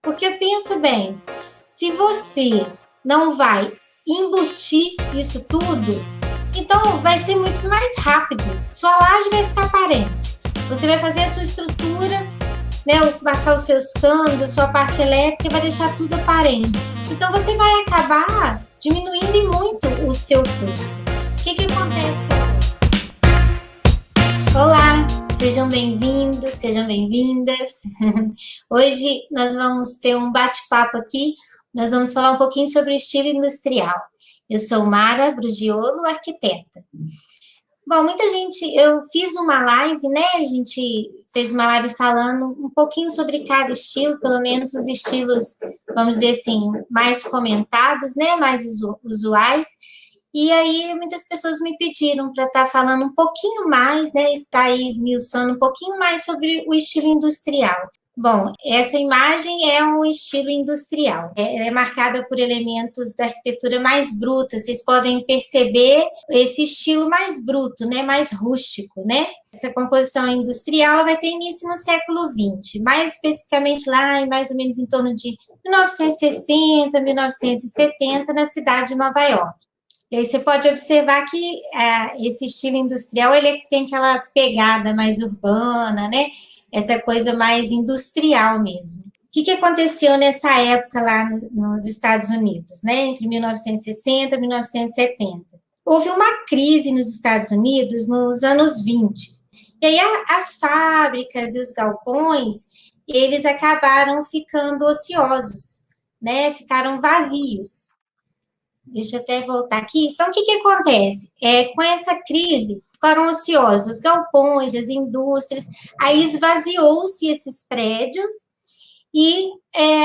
Porque pensa bem, se você não vai embutir isso tudo, então vai ser muito mais rápido. Sua laje vai ficar aparente. Você vai fazer a sua estrutura, né, passar os seus canos, a sua parte elétrica, vai deixar tudo aparente. Então você vai acabar diminuindo muito o seu custo. O que acontece hoje? Olá, sejam bem-vindos, sejam bem-vindas. Hoje nós vamos ter um bate-papo aqui, nós vamos falar um pouquinho sobre o estilo industrial. Eu sou Mara Brugiolo, arquiteta. Bom, muita gente, eu fiz uma live, né? A gente fez uma live falando um pouquinho sobre cada estilo, pelo menos os estilos, vamos dizer assim, mais comentados, né? Mais usuais. E aí, muitas pessoas me pediram para estar falando um pouquinho mais, né? Estar esmiuçando um pouquinho mais sobre o estilo industrial. Bom, essa imagem é um estilo industrial. É marcada por elementos da arquitetura mais bruta. Vocês podem perceber esse estilo mais bruto, né? Mais rústico, né? Essa composição industrial ela vai ter início no século XX, mais especificamente lá em mais ou menos em torno de 1960, 1970, na cidade de Nova York. E aí você pode observar que esse estilo industrial ele tem aquela pegada mais urbana, né? Essa coisa mais industrial mesmo. O que aconteceu nessa época lá nos Estados Unidos, né? Entre 1960 e 1970. Houve uma crise nos Estados Unidos nos anos 20. E aí as fábricas e os galpões, eles acabaram ficando ociosos, né? Ficaram vazios. Deixa eu até voltar aqui. Então, o que acontece? Com essa crise, ficaram ociosos os galpões, as indústrias, aí esvaziou-se esses prédios e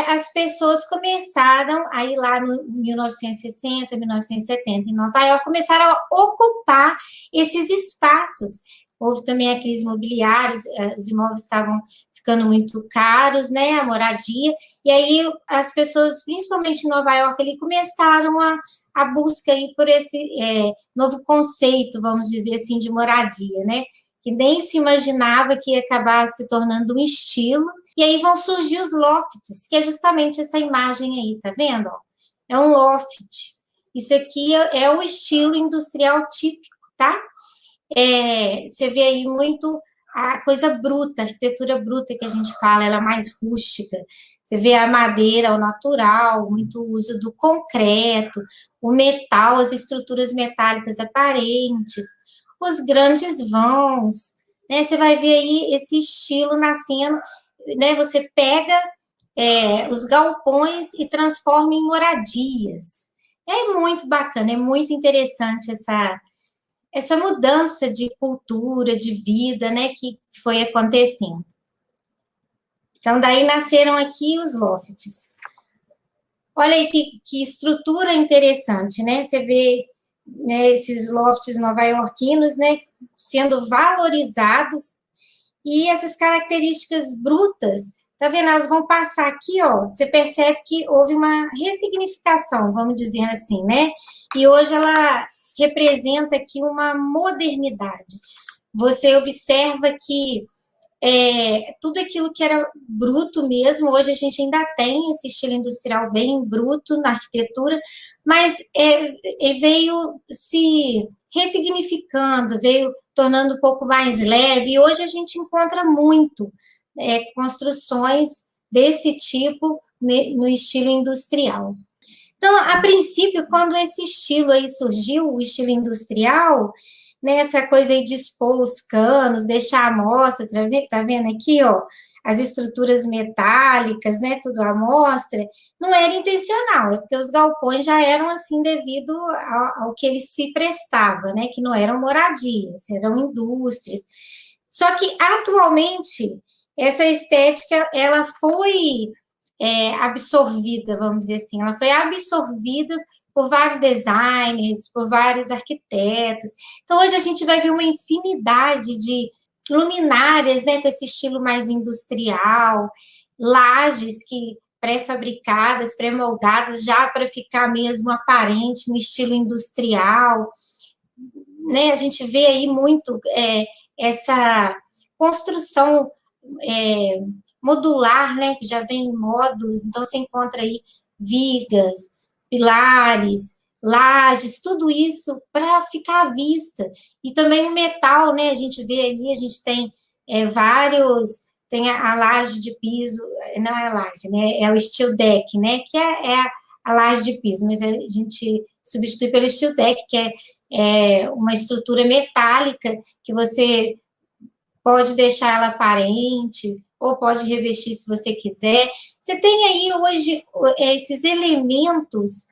as pessoas começaram, aí lá no 1960, 1970, em Nova York, começaram a ocupar esses espaços. Houve também a crise imobiliária, os imóveis estavam ficando muito caros, né, a moradia, e aí as pessoas, principalmente em Nova York, ali, começaram a busca aí por esse novo conceito, vamos dizer assim, de moradia, né, que nem se imaginava que ia acabar se tornando um estilo, e aí vão surgir os lofts, que é justamente essa imagem aí, tá vendo? É um loft. Isso aqui é o estilo industrial típico, tá? Você vê aí muito a coisa bruta, a arquitetura bruta que a gente fala, ela é mais rústica. Você vê a madeira, o natural, muito uso do concreto, o metal, as estruturas metálicas aparentes, os grandes vãos, né? Você vai ver aí esse estilo nascendo, né? Você pega os galpões e transforma em moradias. É muito bacana, é muito interessante essa mudança de cultura, de vida, né, que foi acontecendo. Então, daí nasceram aqui os lofts. Olha aí que estrutura interessante, né? Você vê, né, esses lofts nova-iorquinos, né, sendo valorizados, e essas características brutas, tá vendo? Elas vão passar aqui, ó. Você percebe que houve uma ressignificação, vamos dizer assim, né? E hoje ela representa aqui uma modernidade. Você observa que tudo aquilo que era bruto mesmo, hoje a gente ainda tem esse estilo industrial bem bruto na arquitetura, mas veio se ressignificando, veio tornando um pouco mais leve, e hoje a gente encontra muito construções desse tipo no estilo industrial. Então, a princípio, quando esse estilo aí surgiu, o estilo industrial, né, essa coisa aí de expor os canos, deixar a amostra, tá vendo aqui, ó, as estruturas metálicas, né, tudo à mostra, não era intencional, é porque os galpões já eram assim devido ao que eles se prestava, né, que não eram moradias, eram indústrias. Só que, atualmente, essa estética, ela foi absorvida, vamos dizer assim, ela foi absorvida por vários designers, por vários arquitetos. Então, hoje a gente vai ver uma infinidade de luminárias, né, com esse estilo mais industrial, lajes que pré-fabricadas, pré-moldadas, já para ficar mesmo aparente no estilo industrial, né? A gente vê aí muito essa construção modular, né, que já vem em módulos, então você encontra aí vigas, pilares, lajes, tudo isso para ficar à vista. E também o metal, né, a gente vê ali, a gente tem vários, tem a laje de piso, não é a laje, né, é o steel deck, né, que é a laje de piso, mas a gente substitui pelo steel deck, que é uma estrutura metálica que você pode deixar ela aparente, ou pode revestir se você quiser. Você tem aí hoje esses elementos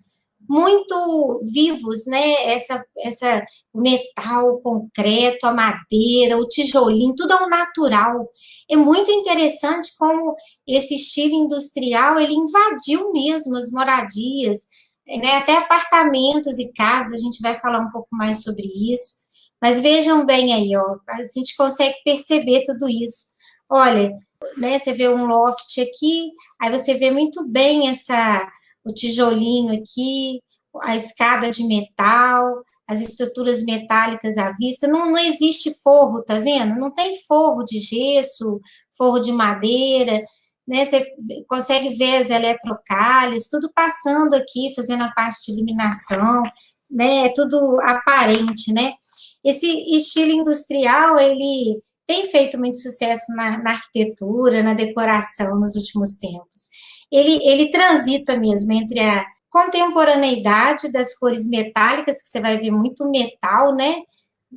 muito vivos, né? Essa metal, o concreto, a madeira, o tijolinho, tudo é um natural. É muito interessante como esse estilo industrial ele invadiu mesmo as moradias, né? Até apartamentos e casas, a gente vai falar um pouco mais sobre isso. Mas vejam bem aí, ó, a gente consegue perceber tudo isso. Olha, né, você vê um loft aqui, aí você vê muito bem o tijolinho aqui, a escada de metal, as estruturas metálicas à vista. Não existe forro, tá vendo? Não tem forro de gesso, forro de madeira, né? Você consegue ver as eletrocalhas, tudo passando aqui, fazendo a parte de iluminação, né? É tudo aparente, né? Esse estilo industrial, ele tem feito muito sucesso na arquitetura, na decoração nos últimos tempos. Ele transita mesmo entre a contemporaneidade das cores metálicas, que você vai ver muito metal, né?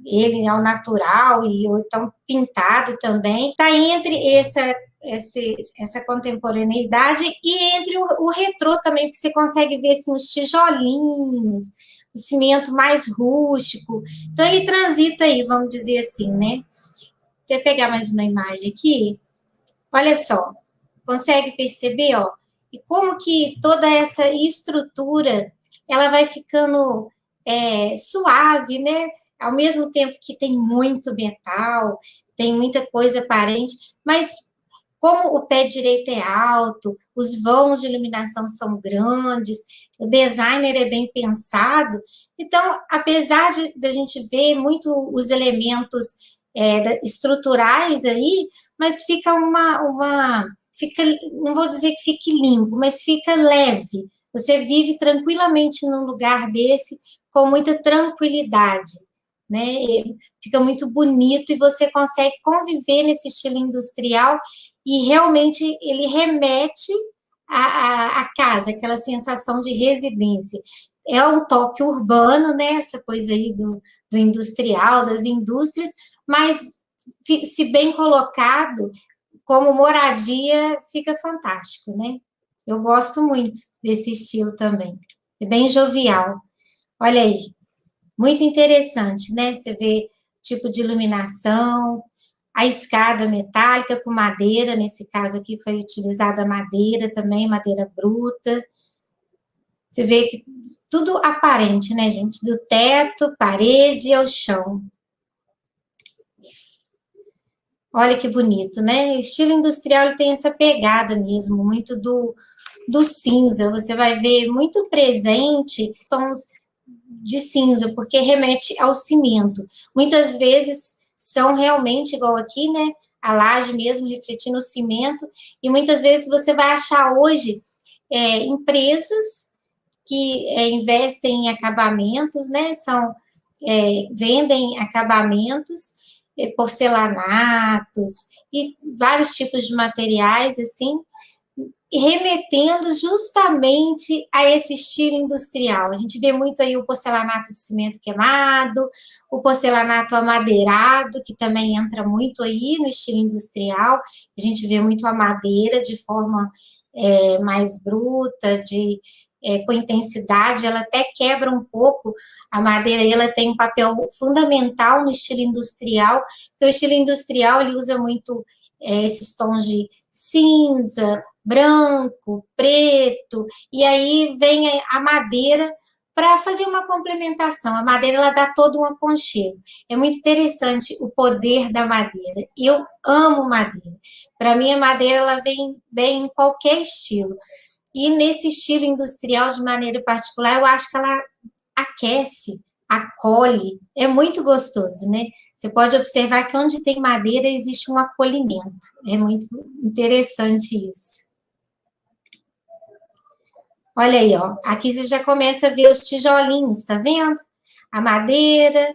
Ele é o natural e ou então pintado também. Está entre essa contemporaneidade e entre o retrô também, porque você consegue ver assim, os tijolinhos, o cimento mais rústico. Então, ele transita aí, vamos dizer assim, né? Vou pegar mais uma imagem aqui. Olha só, consegue perceber, ó? E como que toda essa estrutura, ela vai ficando suave, né? Ao mesmo tempo que tem muito metal, tem muita coisa aparente, mas como o pé direito é alto, os vãos de iluminação são grandes, o designer é bem pensado, então, apesar de a gente ver muito os elementos estruturais aí, mas fica fica, não vou dizer que fique limpo, mas fica leve. Você vive tranquilamente num lugar desse com muita tranquilidade, né? E fica muito bonito e você consegue conviver nesse estilo industrial e realmente ele remete à casa, aquela sensação de residência. É um toque urbano, né? Essa coisa aí do industrial, das indústrias, mas se bem colocado, como moradia, fica fantástico, né? Eu gosto muito desse estilo também. É bem jovial. Olha aí, muito interessante, né? Você vê tipo de iluminação, a escada metálica com madeira, nesse caso aqui foi utilizada madeira também, madeira bruta. Você vê que tudo aparente, né, gente? Do teto, parede ao chão. Olha que bonito, né? O estilo industrial ele tem essa pegada mesmo, muito do cinza. Você vai ver muito presente tons de cinza, porque remete ao cimento. Muitas vezes são realmente igual aqui, né? A laje mesmo refletindo o cimento, e muitas vezes você vai achar hoje empresas que investem em acabamentos, né? Vendem acabamentos, porcelanatos e vários tipos de materiais assim, remetendo justamente a esse estilo industrial. A gente vê muito aí o porcelanato de cimento queimado, o porcelanato amadeirado, que também entra muito aí no estilo industrial. A gente vê muito a madeira de forma mais bruta, com intensidade, ela até quebra um pouco a madeira, e ela tem um papel fundamental no estilo industrial, porque o estilo industrial ele usa muito esses tons de cinza, branco, preto, e aí vem a madeira para fazer uma complementação. A madeira ela dá todo um aconchego. É muito interessante o poder da madeira. Eu amo madeira. Para mim, a madeira ela vem bem em qualquer estilo. E nesse estilo industrial, de maneira particular, eu acho que ela aquece acolhe, é muito gostoso, né? Você pode observar que onde tem madeira existe um acolhimento. É muito interessante isso. Olha aí, ó. Aqui você já começa a ver os tijolinhos, tá vendo? A madeira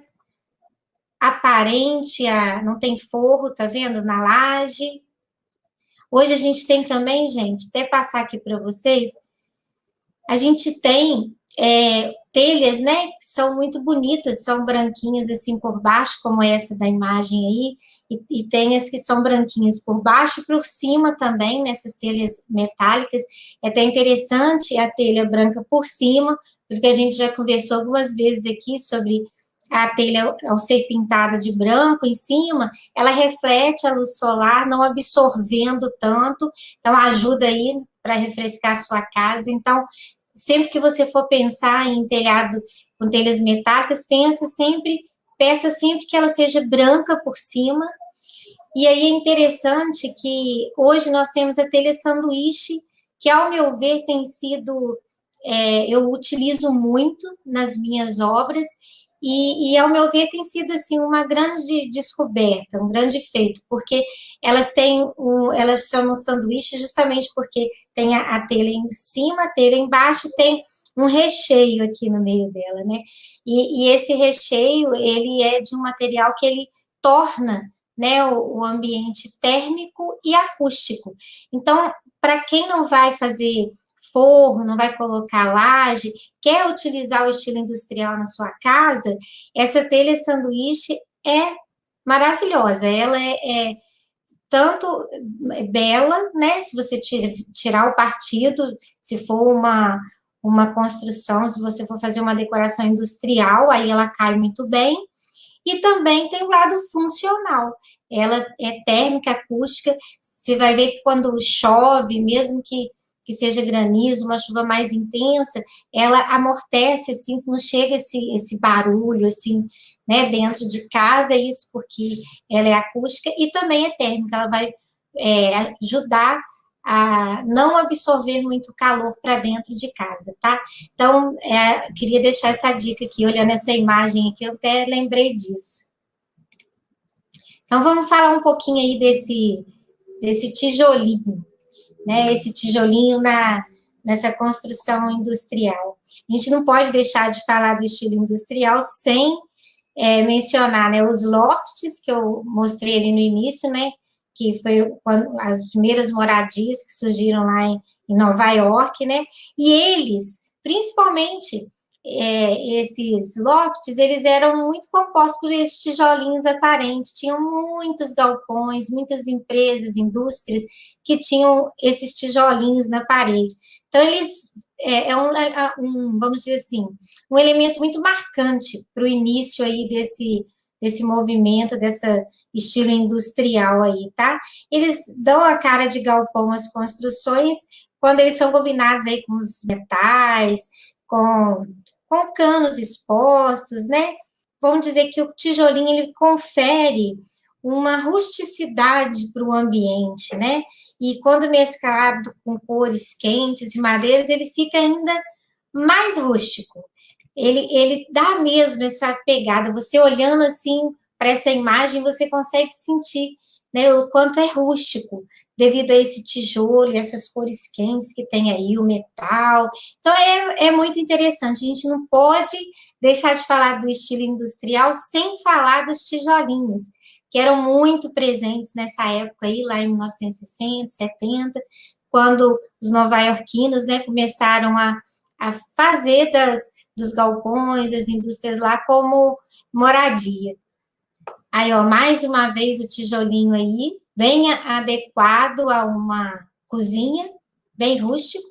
aparente, não tem forro, tá vendo? Na laje. Hoje a gente tem também, gente, até passar aqui para vocês, a gente tem telhas, né, que são muito bonitas, são branquinhas assim por baixo, como essa da imagem aí, e tem as que são branquinhas por baixo e por cima também, nessas telhas metálicas. É até interessante a telha branca por cima, porque a gente já conversou algumas vezes aqui sobre a telha, ao ser pintada de branco em cima, ela reflete a luz solar, não absorvendo tanto, então ajuda aí para refrescar a sua casa. Então, sempre que você for pensar em telhado com telhas metálicas, peça sempre que ela seja branca por cima. E aí é interessante que hoje nós temos a telha sanduíche, que ao meu ver tem sido, eu utilizo muito nas minhas obras, e ao meu ver tem sido assim uma grande descoberta, um grande feito, porque elas são um sanduíche justamente porque tem a telha em cima, a telha embaixo, tem um recheio aqui no meio dela, né? E esse recheio, ele é de um material que ele torna, né, o ambiente térmico e acústico. Então, para quem não vai fazer forro, não vai colocar laje, quer utilizar o estilo industrial na sua casa, essa telha sanduíche é maravilhosa. Ela é tanto bela, né? Se você tirar o partido, se for uma construção, se você for fazer uma decoração industrial, aí ela cai muito bem. E também tem o lado funcional. Ela é térmica, acústica. Você vai ver que quando chove, mesmo que seja granizo, uma chuva mais intensa, ela amortece, assim, não chega esse barulho, assim, né, dentro de casa, isso porque ela é acústica e também é térmica, ela vai ajudar a não absorver muito calor para dentro de casa, tá? Então, queria deixar essa dica aqui, olhando essa imagem aqui, eu até lembrei disso. Então, vamos falar um pouquinho aí desse tijolinho, né? Esse tijolinho nessa construção industrial. A gente não pode deixar de falar do estilo industrial sem mencionar, né, os lofts que eu mostrei ali no início, né? Que foi as primeiras moradias que surgiram lá em Nova York, né? E eles, principalmente esses lofts, eles eram muito compostos por esses tijolinhos aparentes. Tinham muitos galpões, muitas empresas, indústrias que tinham esses tijolinhos na parede. Então, eles vamos dizer assim, um elemento muito marcante para o início aí desse movimento, desse estilo industrial aí, tá? Eles dão a cara de galpão às construções quando eles são combinados aí com os metais, com canos expostos, né? Vamos dizer que o tijolinho, ele confere uma rusticidade para o ambiente, né? E quando mesclado com cores quentes e madeiras, ele fica ainda mais rústico. Ele dá mesmo essa pegada. Você olhando assim para essa imagem, você consegue sentir, né, o quanto é rústico, devido a esse tijolo e essas cores quentes que tem aí, o metal. Então, é muito interessante. A gente não pode deixar de falar do estilo industrial sem falar dos tijolinhos, que eram muito presentes nessa época aí, lá em 1960, 70, quando os nova-iorquinos, né, começaram a fazer dos galpões, das indústrias lá como moradia. Aí, ó, mais uma vez o tijolinho aí, bem adequado a uma cozinha, bem rústico.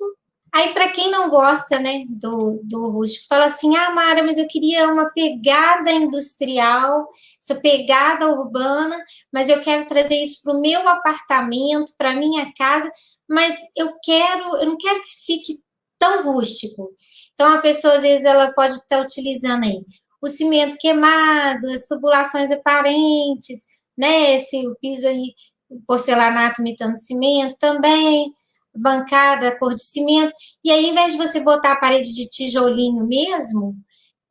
Aí, para quem não gosta, né, do rústico, fala assim, ah, Mara, mas eu queria uma pegada industrial, essa pegada urbana, mas eu quero trazer isso para o meu apartamento, para a minha casa, mas eu não quero que fique tão rústico. Então, a pessoa, às vezes, ela pode estar utilizando aí o cimento queimado, as tubulações aparentes, né, o piso aí, o porcelanato imitando cimento também, bancada, cor de cimento, e aí, em vez de você botar a parede de tijolinho mesmo,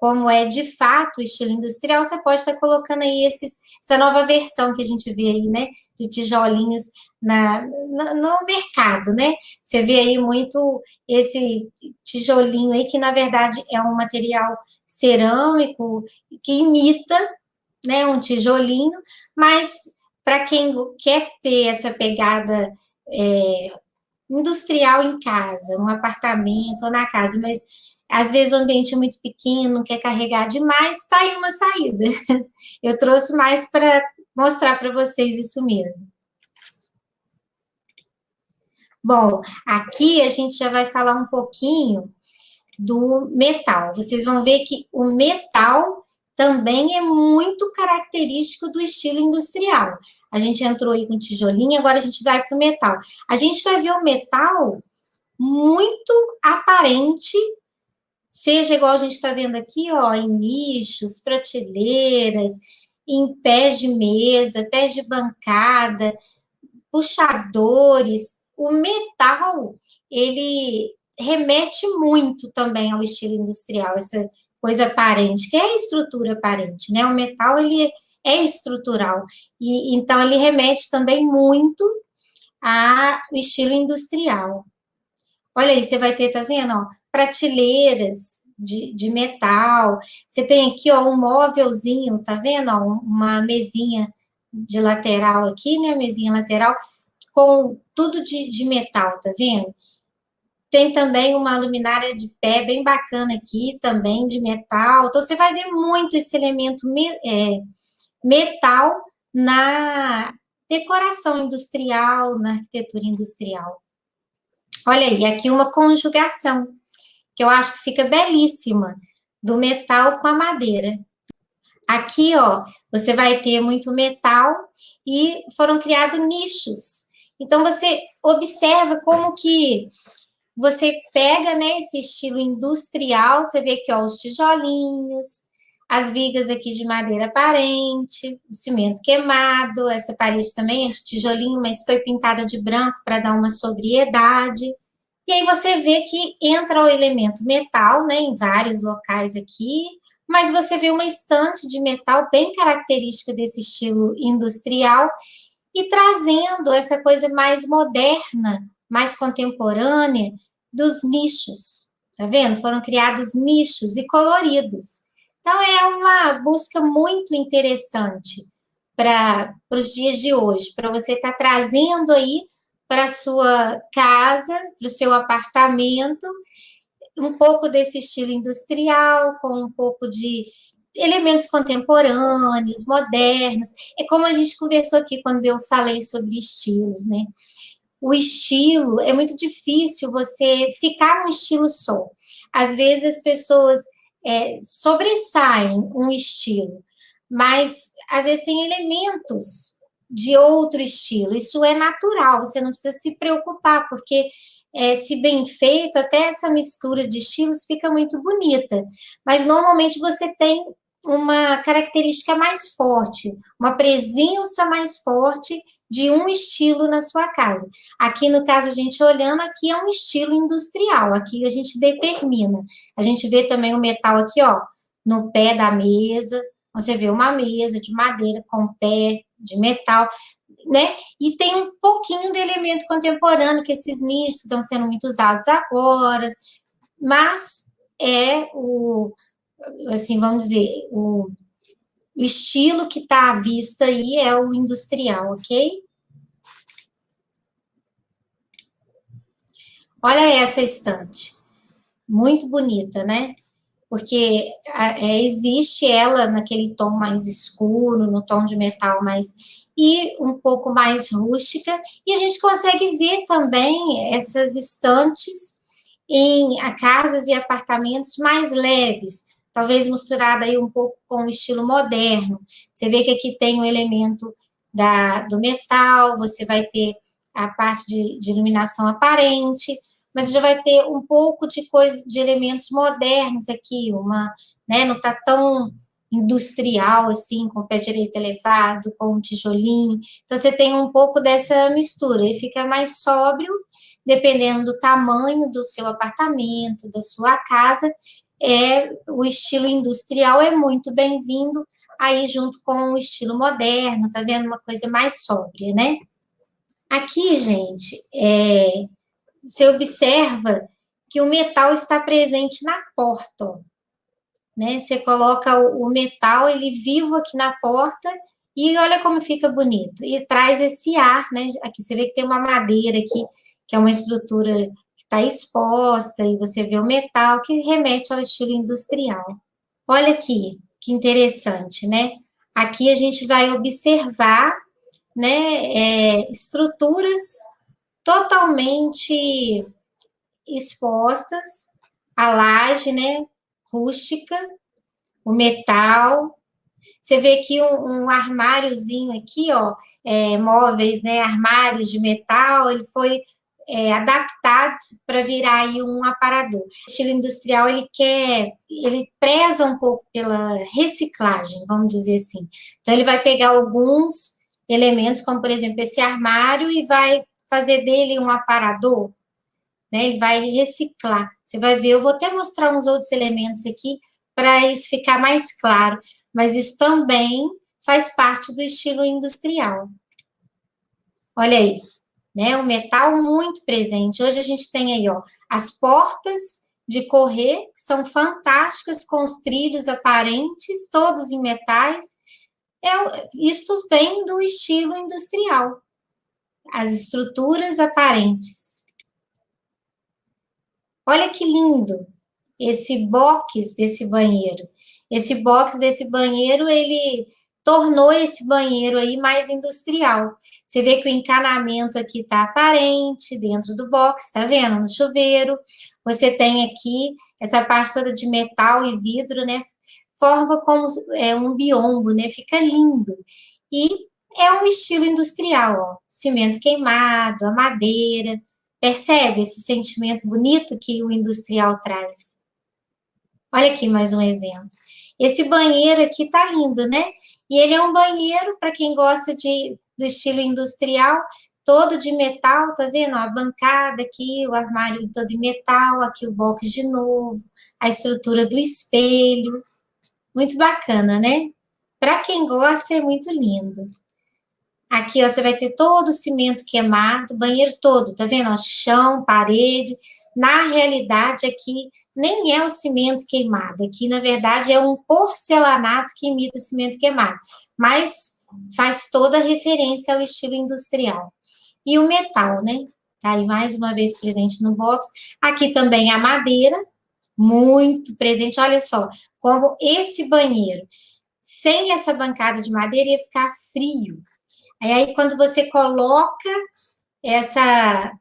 como é de fato o estilo industrial, você pode estar colocando aí essa nova versão que a gente vê aí, né, de tijolinhos no mercado, né? Você vê aí muito esse tijolinho aí, que na verdade é um material cerâmico que imita, né, um tijolinho, mas para quem quer ter essa pegada industrial em casa, um apartamento ou na casa, mas às vezes o ambiente é muito pequeno, não quer carregar demais, está aí uma saída. Eu trouxe mais para mostrar para vocês isso mesmo. Bom, aqui a gente já vai falar um pouquinho do metal. Vocês vão ver que o metal também é muito característico do estilo industrial. A gente entrou aí com tijolinho, agora a gente vai para o metal. A gente vai ver o metal muito aparente, seja igual a gente está vendo aqui, ó, em nichos, prateleiras, em pés de mesa, pés de bancada, puxadores. O metal, ele remete muito também ao estilo industrial, essa coisa aparente, que é a estrutura aparente, né? O metal, ele é estrutural, e então ele remete também muito ao estilo industrial. Olha aí, você vai ter, tá vendo, ó, prateleiras de metal, você tem aqui, ó, um móvelzinho, tá vendo, ó, uma mesinha de lateral aqui, né, mesinha lateral, com tudo de metal, tá vendo? Tem também uma luminária de pé bem bacana aqui, também de metal. Então, você vai ver muito esse elemento metal na decoração industrial, na arquitetura industrial. Olha aí, aqui uma conjugação, que eu acho que fica belíssima, do metal com a madeira. Aqui, ó, você vai ter muito metal e foram criados nichos. Então, você observa como que você pega, né, esse estilo industrial, você vê aqui, ó, os tijolinhos, as vigas aqui de madeira aparente, o cimento queimado, essa parede também é de tijolinho, mas foi pintada de branco para dar uma sobriedade. E aí você vê que entra o elemento metal, né, em vários locais aqui, mas você vê uma estante de metal bem característica desse estilo industrial e trazendo essa coisa mais moderna, mais contemporânea dos nichos, tá vendo? Foram criados nichos e coloridos. Então, é uma busca muito interessante para os dias de hoje, para você estar trazendo aí para a sua casa, para o seu apartamento, um pouco desse estilo industrial, com um pouco de elementos contemporâneos, modernos. É como a gente conversou aqui quando eu falei sobre estilos, né? O estilo, é muito difícil você ficar num estilo só. Às vezes as pessoas sobressaem um estilo, mas às vezes tem elementos de outro estilo. Isso é natural, você não precisa se preocupar, porque se bem feito, até essa mistura de estilos fica muito bonita. Mas normalmente você tem uma característica mais forte, uma presença mais forte de um estilo na sua casa. Aqui, no caso, a gente olhando, aqui é um estilo industrial, aqui a gente determina. A gente vê também o metal aqui, ó, no pé da mesa, você vê uma mesa de madeira com pé de metal, né? E tem um pouquinho de elemento contemporâneo, que esses nichos estão sendo muito usados agora, mas assim, vamos dizer, o estilo que está à vista aí é o industrial, ok? Olha essa estante, muito bonita, né? Porque existe ela naquele tom mais escuro, no tom de metal mais e um pouco mais rústica, e a gente consegue ver também essas estantes em casas e apartamentos mais leves, talvez misturada aí um pouco com o estilo moderno. Você vê que aqui tem o elemento do metal, você vai ter a parte de iluminação aparente, mas já vai ter um pouco de coisa, de elementos modernos aqui, né, não está tão industrial assim, com o pé direito elevado, com um tijolinho. Então você tem um pouco dessa mistura e fica mais sóbrio, dependendo do tamanho do seu apartamento, da sua casa, o estilo industrial é muito bem-vindo aí junto com o estilo moderno, tá vendo? Uma coisa mais sóbria, né? Aqui, gente, você observa que o metal está presente na porta, ó, né? Você coloca o metal, ele vivo aqui na porta, e olha como fica bonito. E traz esse ar, né? Aqui você vê que tem uma madeira aqui, que é uma estrutura que está exposta, e você vê o metal, que remete ao estilo industrial. Olha aqui, que interessante, né? Aqui a gente vai observar, né, estruturas totalmente expostas, a laje, né, rústica, o metal. Você vê aqui um armáriozinho aqui, ó, móveis, né, armários de metal, ele foi adaptado para virar aí um aparador. O estilo industrial, ele preza um pouco pela reciclagem, vamos dizer assim. Então, ele vai pegar alguns elementos, como, por exemplo, esse armário, e vai fazer dele um aparador, né? Ele vai reciclar. Você vai ver, eu vou até mostrar uns outros elementos aqui para isso ficar mais claro, mas isso também faz parte do estilo industrial. Olha aí, né? O metal muito presente. Hoje a gente tem aí, ó, as portas de correr, que são fantásticas, com os trilhos aparentes, todos em metais. Isso vem do estilo industrial, as estruturas aparentes. Olha que lindo esse box desse banheiro. Esse box desse banheiro, ele tornou esse banheiro aí mais industrial. Você vê que o encanamento aqui está aparente dentro do box, tá vendo? No chuveiro. Você tem aqui essa parte toda de metal e vidro, né? Forma como um biombo, né? Fica lindo. E é um estilo industrial, ó. Cimento queimado, a madeira. Percebe esse sentimento bonito que o industrial traz? Olha aqui mais um exemplo. Esse banheiro aqui tá lindo, né? E ele é um banheiro, para quem gosta do estilo industrial, todo de metal, tá vendo? A bancada aqui, o armário todo de metal, aqui o box de novo, a estrutura do espelho. Muito bacana, né? Para quem gosta, é muito lindo. Aqui, ó, você vai ter todo o cimento queimado, banheiro todo, tá vendo? Ó, chão, parede. Na realidade, aqui nem é o cimento queimado. Aqui, na verdade, é um porcelanato que imita o cimento queimado. Mas faz toda a referência ao estilo industrial. E o metal, né? Tá aí mais uma vez presente no box. Aqui também a madeira, muito presente. Olha só, como esse banheiro, sem essa bancada de madeira, ia ficar frio. Aí, quando você coloca essa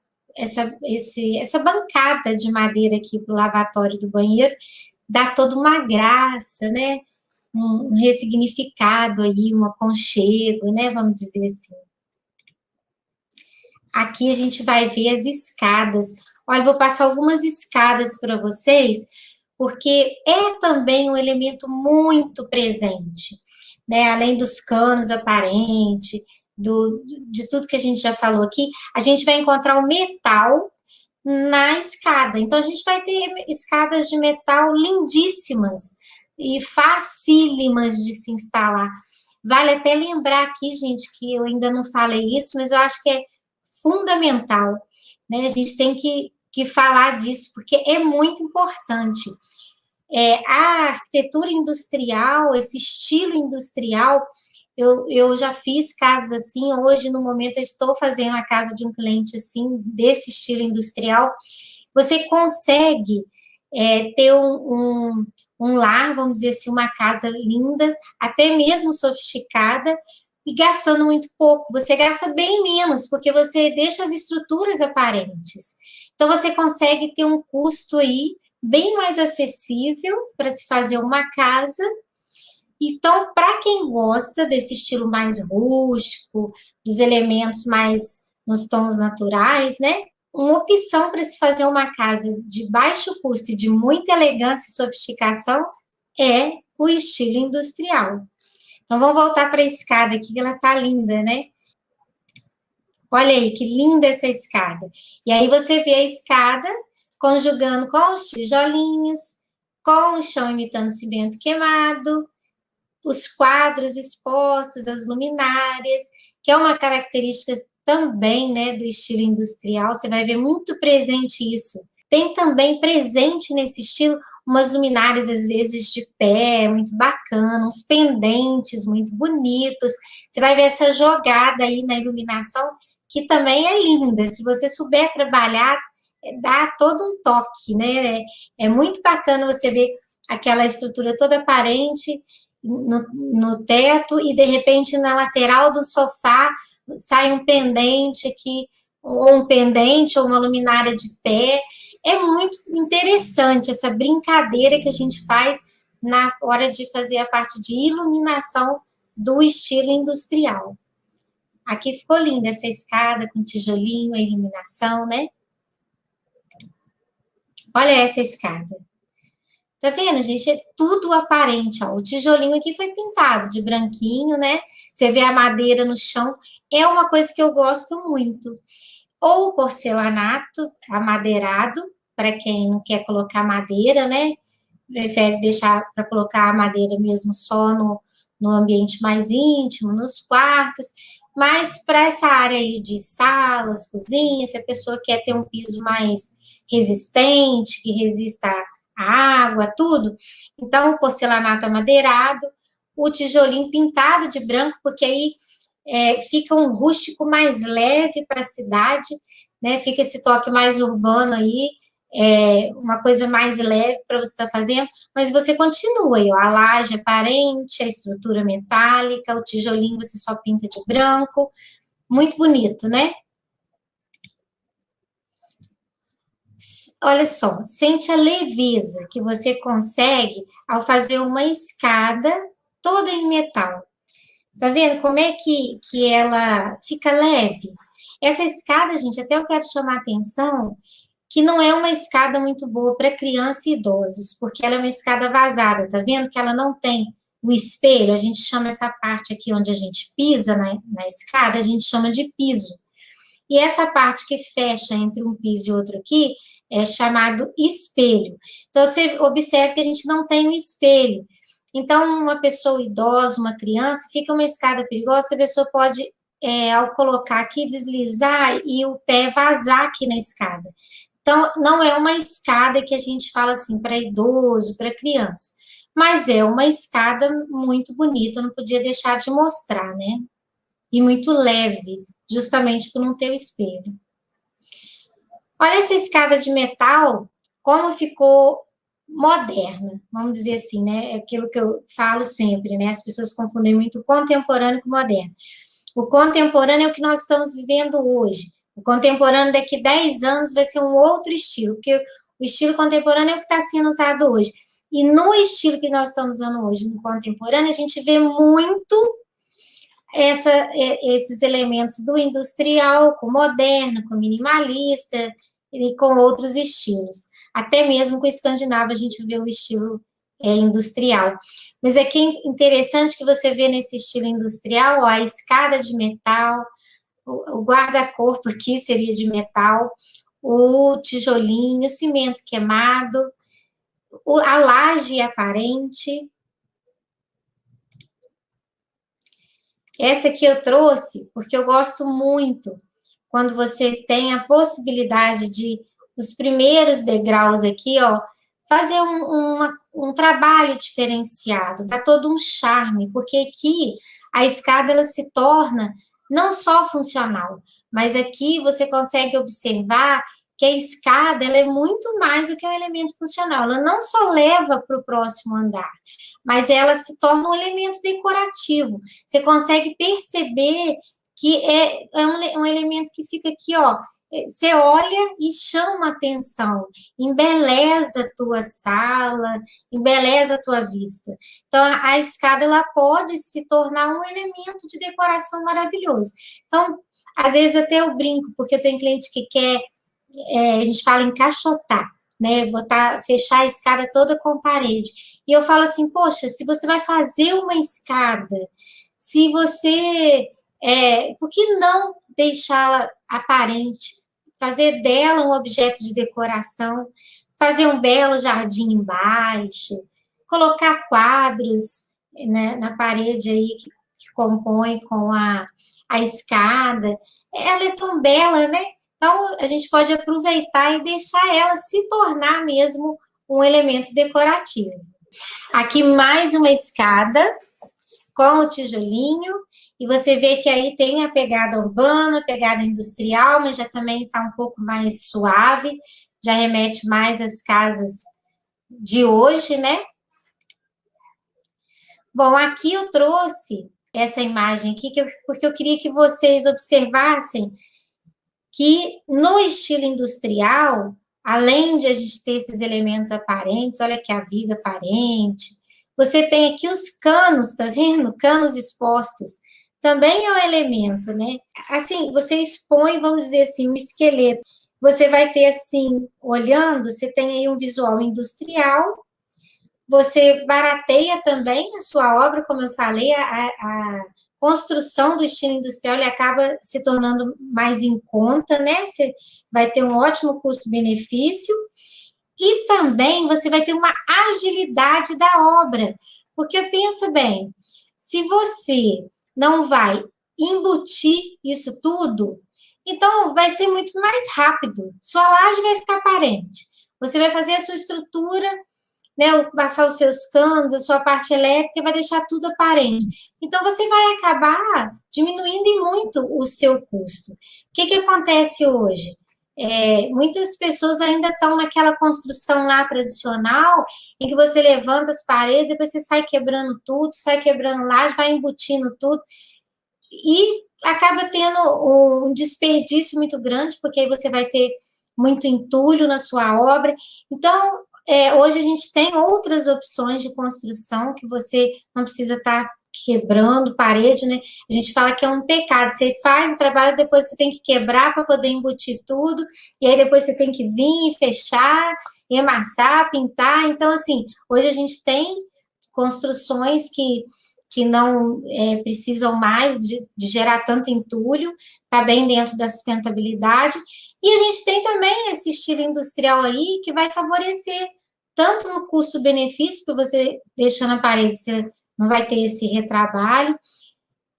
bancada de madeira aqui para o lavatório do banheiro, dá toda uma graça, né? Um ressignificado aí, um aconchego, né? Vamos dizer assim. Aqui a gente vai ver as escadas. Olha, eu vou passar algumas escadas para vocês, porque é também um elemento muito presente, né? Além dos canos aparentes, de tudo que a gente já falou aqui, a gente vai encontrar o metal na escada. Então, a gente vai ter escadas de metal lindíssimas e facílimas de se instalar. Vale até lembrar aqui, gente, que eu ainda não falei isso, mas eu acho que é fundamental, né? A gente tem que falar disso, porque é muito importante. A arquitetura industrial, esse estilo industrial, eu já fiz casas assim, hoje no momento eu estou fazendo a casa de um cliente assim, desse estilo industrial. Você consegue ter um lar, vamos dizer assim, uma casa linda, até mesmo sofisticada, e gastando muito pouco. Você gasta bem menos, porque você deixa as estruturas aparentes. Então, você consegue ter um custo aí bem mais acessível para se fazer uma casa. Então, para quem gosta desse estilo mais rústico, dos elementos mais nos tons naturais, né? Uma opção para se fazer uma casa de baixo custo e de muita elegância e sofisticação é o estilo industrial. Então, vamos voltar para a escada aqui, que ela tá linda, né? Olha aí, que linda essa escada. E aí você vê a escada conjugando com os tijolinhos, com o chão imitando cimento queimado, os quadros expostos, as luminárias, que é uma característica também, né, do estilo industrial. Você vai ver muito presente isso. Tem também presente nesse estilo umas luminárias, às vezes, de pé, muito bacana, uns pendentes muito bonitos. Você vai ver essa jogada aí na iluminação, que também é linda. Se você souber trabalhar, dá todo um toque, né? É muito bacana você ver aquela estrutura toda aparente no teto e, de repente, na lateral do sofá sai um pendente aqui, ou um pendente, ou uma luminária de pé. É muito interessante essa brincadeira que a gente faz na hora de fazer a parte de iluminação do estilo industrial. Aqui ficou linda essa escada com tijolinho, a iluminação, né? Olha essa escada. Tá vendo, gente? É tudo aparente, ó. O tijolinho aqui foi pintado de branquinho, né? Você vê a madeira no chão. É uma coisa que eu gosto muito. Ou porcelanato amadeirado, para quem não quer colocar madeira, né? Prefere deixar para colocar a madeira mesmo só no ambiente mais íntimo, nos quartos. Mas para essa área aí de salas, cozinhas, se a pessoa quer ter um piso mais resistente, que resista à água, tudo, então o porcelanato amadeirado, o tijolinho pintado de branco, porque aí fica um rústico mais leve para a cidade, né? Fica esse toque mais urbano aí, uma coisa mais leve para você estar fazendo, mas você continua aí, ó, a laje aparente, a estrutura metálica, o tijolinho você só pinta de branco, muito bonito, né? Olha só, sente a leveza que você consegue ao fazer uma escada toda em metal. Tá vendo como é que ela fica leve? Essa escada, gente, até eu quero chamar a atenção que não é uma escada muito boa para criança e idosos, porque ela é uma escada vazada, tá vendo? Que ela não tem o espelho, a gente chama essa parte aqui onde a gente pisa na escada, a gente chama de piso. E essa parte que fecha entre um piso e outro aqui é chamado espelho. Então, você observa que a gente não tem um espelho. Então, uma pessoa idosa, uma criança, fica uma escada perigosa que a pessoa pode, ao colocar aqui, deslizar e o pé vazar aqui na escada. Então, não é uma escada que a gente fala assim para idoso, para criança, mas é uma escada muito bonita, eu não podia deixar de mostrar, né? E muito leve, justamente por não ter o espelho. Olha essa escada de metal, como ficou moderna, vamos dizer assim, né? É aquilo que eu falo sempre, né? As pessoas confundem muito contemporâneo com moderno. O contemporâneo é o que nós estamos vivendo hoje. O contemporâneo daqui 10 anos vai ser um outro estilo, porque o estilo contemporâneo é o que está sendo usado hoje. E no estilo que nós estamos usando hoje, no contemporâneo, a gente vê muito esses elementos do industrial, com moderno, com minimalista e com outros estilos. Até mesmo com o escandinavo a gente vê o estilo industrial. Mas é que interessante que você vê nesse estilo industrial, ó, a escada de metal, o guarda-corpo aqui seria de metal, o tijolinho, o cimento queimado, a laje aparente. Essa aqui eu trouxe porque eu gosto muito quando você tem a possibilidade de, os primeiros degraus aqui, ó, fazer um trabalho diferenciado, dá todo um charme, porque aqui a escada ela se torna não só funcional, mas aqui você consegue observar que a escada ela é muito mais do que um elemento funcional, ela não só leva para o próximo andar, mas ela se torna um elemento decorativo. Você consegue perceber que é um elemento que fica aqui, ó. Você olha e chama atenção, embeleza a tua sala, embeleza a tua vista. Então, a escada ela pode se tornar um elemento de decoração maravilhoso. Então, às vezes até eu brinco, porque eu tenho cliente que quer, a gente fala encaixotar, né? Botar, fechar a escada toda com parede. E eu falo assim, poxa, se você vai fazer uma escada, se você, por que não deixá-la aparente? Fazer dela um objeto de decoração, fazer um belo jardim embaixo, colocar quadros, né, na parede aí que compõe com a escada. Ela é tão bela, né? Então, a gente pode aproveitar e deixar ela se tornar mesmo um elemento decorativo. Aqui mais uma escada com o tijolinho, e você vê que aí tem a pegada urbana, a pegada industrial, mas já também está um pouco mais suave, já remete mais às casas de hoje, né? Bom, aqui eu trouxe essa imagem aqui, porque eu queria que vocês observassem que no estilo industrial, além de a gente ter esses elementos aparentes, olha aqui a viga aparente, você tem aqui os canos, tá vendo? Canos expostos. Também é um elemento, né? Assim, você expõe, vamos dizer assim, um esqueleto. Você vai ter, assim, olhando, você tem aí um visual industrial, você barateia também a sua obra, como eu falei, a construção do estilo industrial ele acaba se tornando mais em conta, né? Você vai ter um ótimo custo-benefício e também você vai ter uma agilidade da obra, porque pensa bem, se você não vai embutir isso tudo, então vai ser muito mais rápido. Sua laje vai ficar aparente. Você vai fazer a sua estrutura, né, passar os seus canos, a sua parte elétrica, vai deixar tudo aparente. Então, você vai acabar diminuindo em muito o seu custo. O que acontece hoje? Muitas pessoas ainda estão naquela construção lá tradicional, em que você levanta as paredes, depois você sai quebrando tudo, sai quebrando laje, vai embutindo tudo, e acaba tendo um desperdício muito grande, porque aí você vai ter muito entulho na sua obra. Então, hoje a gente tem outras opções de construção que você não precisa estar quebrando parede, né? A gente fala que é um pecado. Você faz o trabalho, depois você tem que quebrar para poder embutir tudo, e aí depois você tem que vir e fechar, e amassar, pintar. Então, assim, hoje a gente tem construções que não precisam mais de gerar tanto entulho, está bem dentro da sustentabilidade. E a gente tem também esse estilo industrial aí que vai favorecer tanto no custo-benefício, para você deixar na parede, você não vai ter esse retrabalho,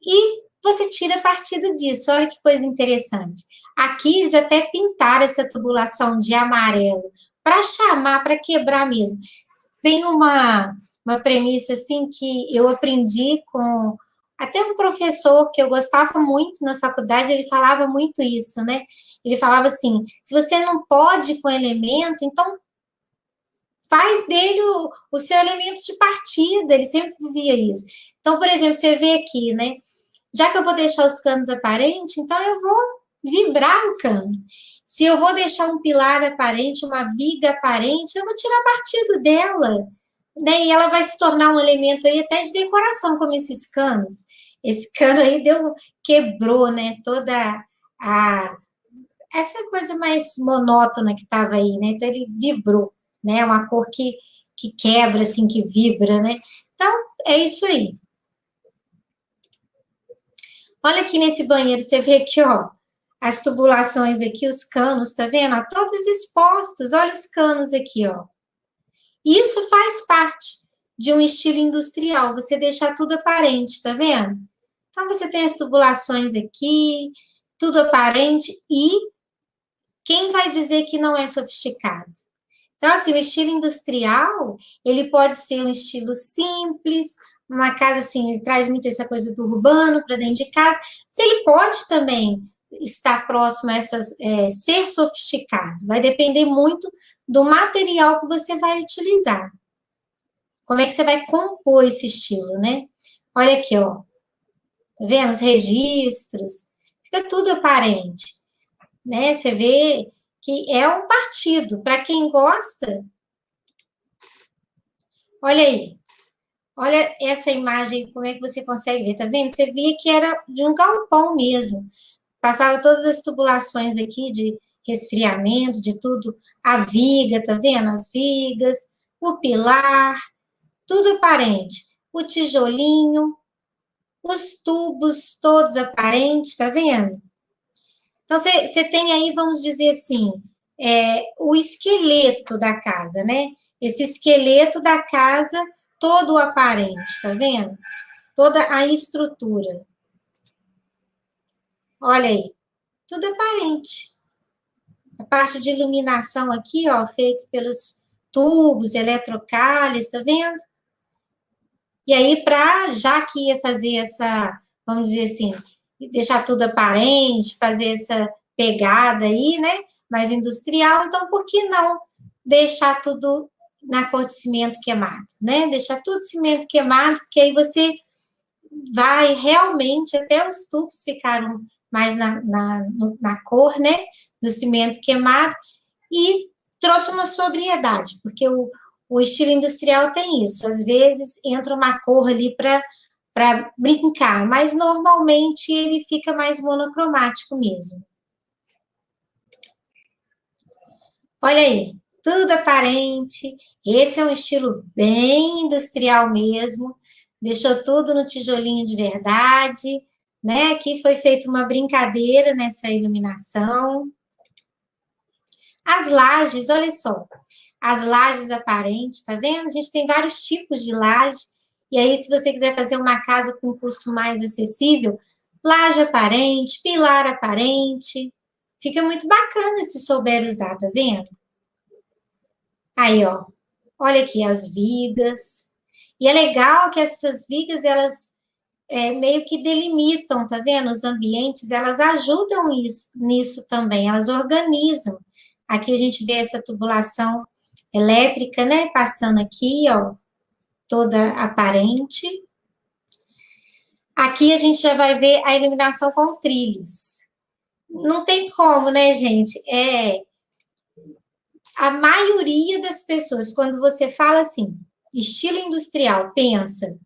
e você tira partido disso. Olha que coisa interessante. Aqui eles até pintaram essa tubulação de amarelo, para chamar, para quebrar mesmo. Tem uma premissa assim que eu aprendi com até um professor que eu gostava muito na faculdade, ele falava muito isso, né? Ele falava assim, se você não pode com elemento, então faz dele o seu elemento de partida, ele sempre dizia isso. Então, por exemplo, você vê aqui, né? Já que eu vou deixar os canos aparentes, então eu vou vibrar o cano. Se eu vou deixar um pilar aparente, uma viga aparente, eu vou tirar partido dela, né? E ela vai se tornar um elemento aí até de decoração, como esses canos. Esse cano aí quebrou, né? Toda essa coisa mais monótona que estava aí, né? Então ele vibrou, né? Uma cor que quebra, assim, que vibra, né? Então, é isso aí. Olha aqui nesse banheiro, você vê aqui, ó, as tubulações aqui, os canos, tá vendo? Ó, todos expostos, olha os canos aqui, ó. Isso faz parte de um estilo industrial, você deixar tudo aparente, tá vendo? Então, você tem as tubulações aqui, tudo aparente, e quem vai dizer que não é sofisticado? Então, assim, o estilo industrial, ele pode ser um estilo simples, uma casa, assim, ele traz muito essa coisa do urbano para dentro de casa, mas ele pode também estar próximo a essas, ser sofisticado, vai depender muito do material que você vai utilizar. Como é que você vai compor esse estilo, né? Olha aqui, ó, tá vendo? Os registros, fica tudo aparente, né? Você vê que é um partido, para quem gosta. Olha aí, olha essa imagem, como é que você consegue ver, tá vendo? Você via que era de um galpão mesmo, passava todas as tubulações aqui de resfriamento, de tudo, a viga, tá vendo? As vigas, o pilar, tudo aparente, o tijolinho, os tubos todos aparentes, tá vendo? Então, você tem aí, vamos dizer assim, o esqueleto da casa, né? Esse esqueleto da casa, todo aparente, tá vendo? Toda a estrutura. Olha aí, tudo aparente. A parte de iluminação aqui, ó, feito pelos tubos, eletrocálices, tá vendo? E aí, já que ia fazer essa, vamos dizer assim, deixar tudo aparente, fazer essa pegada aí, né, mais industrial, então por que não deixar tudo na cor de cimento queimado, né? Deixar tudo cimento queimado, porque aí você vai realmente, até os tubos ficaram mais na cor, né, do cimento queimado, e trouxe uma sobriedade, porque o estilo industrial tem isso, às vezes entra uma cor ali para brincar, mas normalmente ele fica mais monocromático mesmo. Olha aí, tudo aparente. Esse é um estilo bem industrial mesmo. Deixou tudo no tijolinho de verdade, né? Aqui foi feita uma brincadeira nessa iluminação. As lajes, olha só, as lajes aparentes, tá vendo? A gente tem vários tipos de laje. E aí, se você quiser fazer uma casa com custo mais acessível, laje aparente, pilar aparente. Fica muito bacana se souber usar, tá vendo? Aí, ó, olha aqui as vigas. E é legal que essas vigas, elas meio que delimitam, tá vendo? Os ambientes, elas ajudam nisso também, elas organizam. Aqui a gente vê essa tubulação elétrica, né? Passando aqui, ó, toda aparente. Aqui a gente já vai ver a iluminação com trilhos. Não tem como, né, gente? A maioria das pessoas, quando você fala assim, estilo industrial, pensa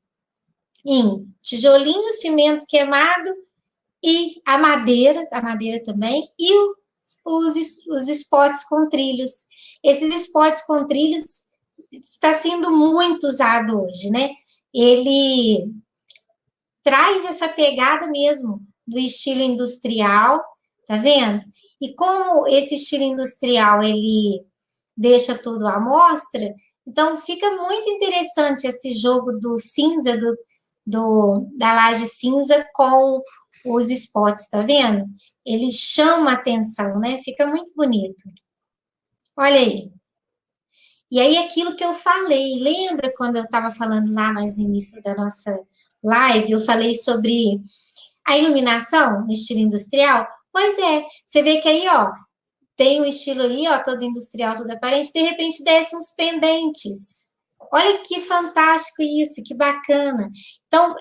em tijolinho, cimento queimado e a madeira também, e os spots com trilhos. Esses spots com trilhos está sendo muito usado hoje, né? Ele traz essa pegada mesmo do estilo industrial, tá vendo? E como esse estilo industrial, ele deixa tudo à mostra, então fica muito interessante esse jogo do cinza, da laje cinza com os spots, tá vendo? Ele chama a atenção, né? Fica muito bonito. Olha aí. E aí, aquilo que eu falei, lembra quando eu estava falando lá mais no início da nossa live, eu falei sobre a iluminação no estilo industrial? Pois é, você vê que aí, ó, tem um estilo aí, ó, todo industrial, todo aparente, de repente desce uns pendentes. Olha que fantástico isso, que bacana. Então,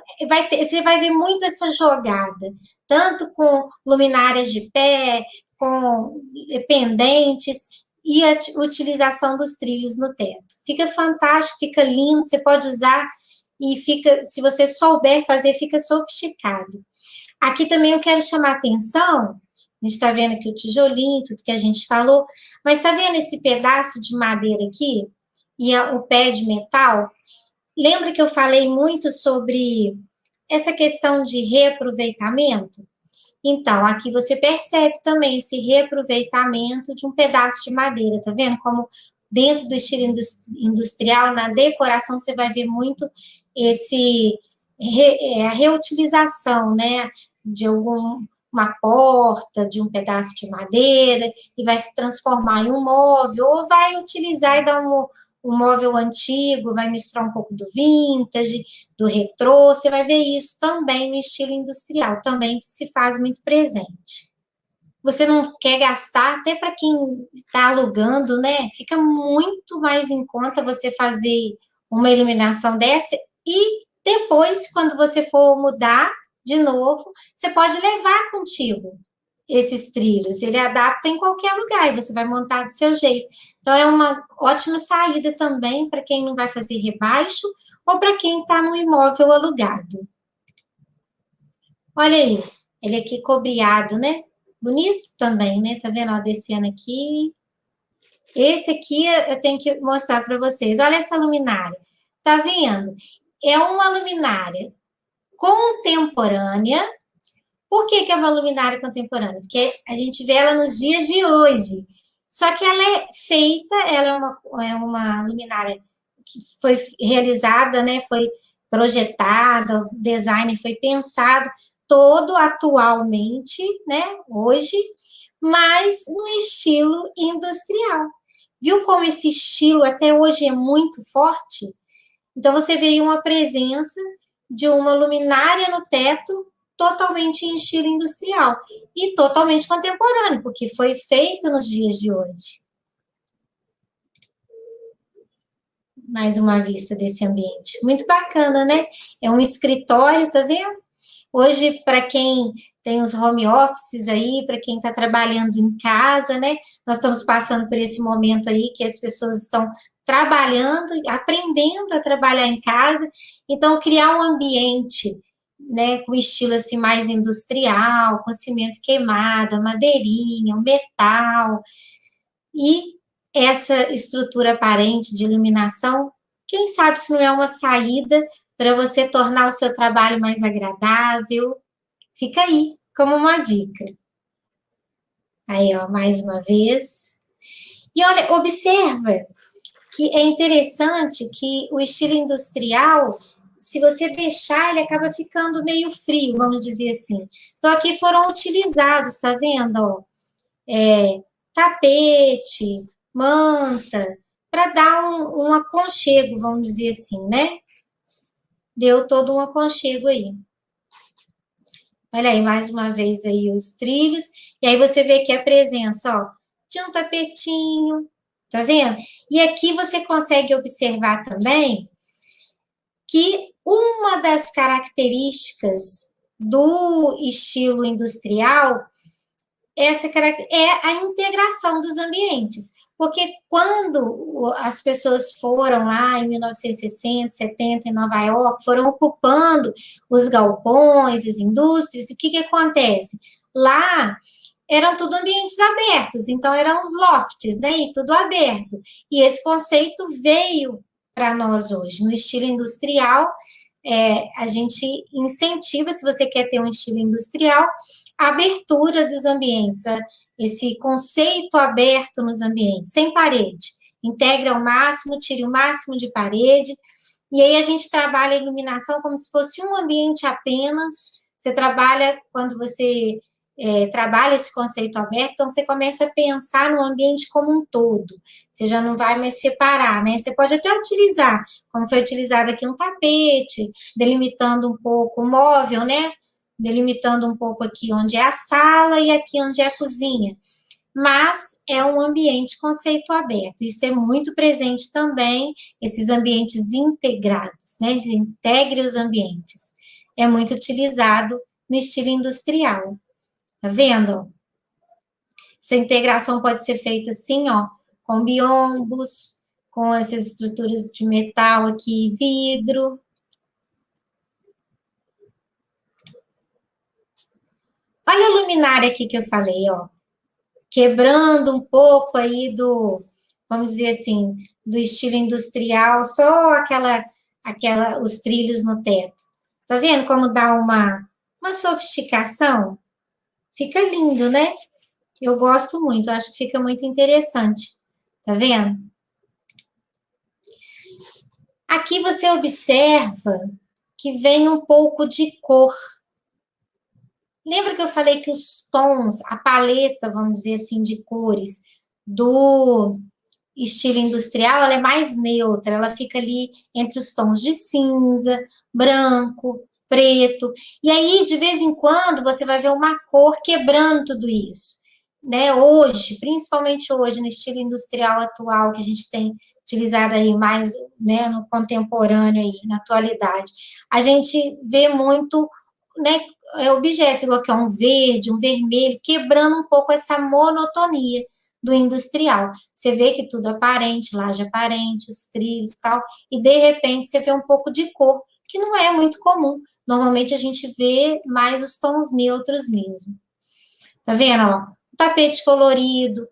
você vai ver muito essa jogada, tanto com luminárias de pé, com pendentes e a utilização dos trilhos no teto. Fica fantástico, fica lindo, você pode usar e fica, se você souber fazer, fica sofisticado. Aqui também eu quero chamar a atenção, a gente está vendo aqui o tijolinho, tudo que a gente falou, mas está vendo esse pedaço de madeira aqui? E o pé de metal? Lembra que eu falei muito sobre essa questão de reaproveitamento? Então, aqui você percebe também esse reaproveitamento de um pedaço de madeira, tá vendo? Como dentro do estilo industrial, na decoração, você vai ver muito a reutilização, né? De uma porta, de um pedaço de madeira, e vai transformar em um móvel, ou vai utilizar e dar um móvel antigo, vai misturar um pouco do vintage, do retrô, você vai ver isso também no estilo industrial, também se faz muito presente. Você não quer gastar, até para quem está alugando, né? Fica muito mais em conta você fazer uma iluminação dessa e depois, quando você for mudar de novo, você pode levar contigo esses trilhos. Ele adapta em qualquer lugar e você vai montar do seu jeito. Então, é uma ótima saída também para quem não vai fazer rebaixo ou para quem está no imóvel alugado. Olha aí, ele aqui cobreado, né? Bonito também, né? Tá vendo? Ó, descendo aqui. Esse aqui eu tenho que mostrar para vocês. Olha essa luminária. Tá vendo? É uma luminária contemporânea. Por que é uma luminária contemporânea? Porque a gente vê ela nos dias de hoje. Só que ela é feita, ela é uma luminária que foi realizada, né, foi projetada, o design foi pensado todo atualmente, né, hoje, mas no estilo industrial. Viu como esse estilo até hoje é muito forte? Então você vê aí uma presença de uma luminária no teto totalmente em estilo industrial e totalmente contemporâneo, porque foi feito nos dias de hoje. Mais uma vista desse ambiente. Muito bacana, né? É um escritório, tá vendo? Hoje, para quem tem os home offices aí, para quem está trabalhando em casa, né? Nós estamos passando por esse momento aí que as pessoas estão trabalhando, aprendendo a trabalhar em casa. Então, criar um ambiente, né, com estilo assim mais industrial, com cimento queimado, a madeirinha, o metal e essa estrutura aparente de iluminação, quem sabe se não é uma saída para você tornar o seu trabalho mais agradável. Fica aí como uma dica. Aí, ó, mais uma vez. E olha, observa que é interessante que o estilo industrial, se você deixar, ele acaba ficando meio frio, vamos dizer assim. Então, aqui foram utilizados, tá vendo? Ó, tapete, manta, para dar um aconchego, vamos dizer assim, né? Deu todo um aconchego aí. Olha aí, mais uma vez aí os trilhos. E aí você vê que a presença, ó, de um tapetinho, tá vendo? E aqui você consegue observar também que uma das características do estilo industrial é a integração dos ambientes. Porque quando as pessoas foram lá em 1960, 70, em Nova York, foram ocupando os galpões, as indústrias, o que acontece? Lá eram tudo ambientes abertos, então eram os lofts, né? E tudo aberto. E esse conceito veio para nós hoje. No estilo industrial, a gente incentiva, se você quer ter um estilo industrial, a abertura dos ambientes, esse conceito aberto nos ambientes, sem parede. Integre ao máximo, tire o máximo de parede, e aí a gente trabalha a iluminação como se fosse um ambiente apenas. Você trabalha, quando você trabalha esse conceito aberto, então você começa a pensar no ambiente como um todo. Você já não vai mais separar, né? Você pode até utilizar, como foi utilizado aqui, um tapete, delimitando um pouco o móvel, né? Delimitando um pouco aqui onde é a sala e aqui onde é a cozinha. Mas é um ambiente conceito aberto. Isso é muito presente também, esses ambientes integrados, né? Integre os ambientes. É muito utilizado no estilo industrial. Tá vendo? Essa integração pode ser feita assim, ó, com biombos, com essas estruturas de metal aqui, vidro. Olha a luminária aqui que eu falei, ó. Quebrando um pouco aí vamos dizer assim, do estilo industrial, só os trilhos no teto. Tá vendo como dá uma sofisticação? Fica lindo, né? Eu gosto muito, acho que fica muito interessante. Tá vendo? Aqui você observa que vem um pouco de cor. Lembra que eu falei que os tons, a paleta, vamos dizer assim, de cores do estilo industrial, ela é mais neutra, ela fica ali entre os tons de cinza, branco, preto. E aí, de vez em quando, você vai ver uma cor quebrando tudo isso. Né? Hoje, principalmente hoje, no estilo industrial atual, que a gente tem utilizado aí mais, né, no contemporâneo aí, na atualidade, a gente vê muito, né, objetos igual que é um verde, um vermelho, quebrando um pouco essa monotonia do industrial. Você vê que tudo aparente, laje aparente, os trilhos e tal, e de repente você vê um pouco de cor, que não é muito comum. Normalmente a gente vê mais os tons neutros mesmo. Tá vendo, ó? Tapete colorido,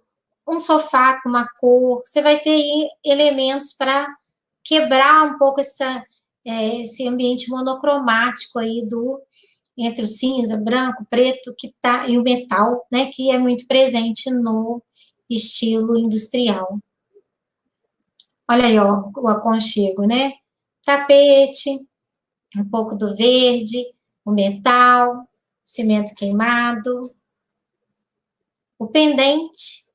um sofá com uma cor, você vai ter aí elementos para quebrar um pouco esse ambiente monocromático aí entre o cinza, branco, preto, que tá, e o metal, né, que é muito presente no estilo industrial. Olha aí, ó, o aconchego, né? Tapete, um pouco do verde, o metal, cimento queimado, o pendente,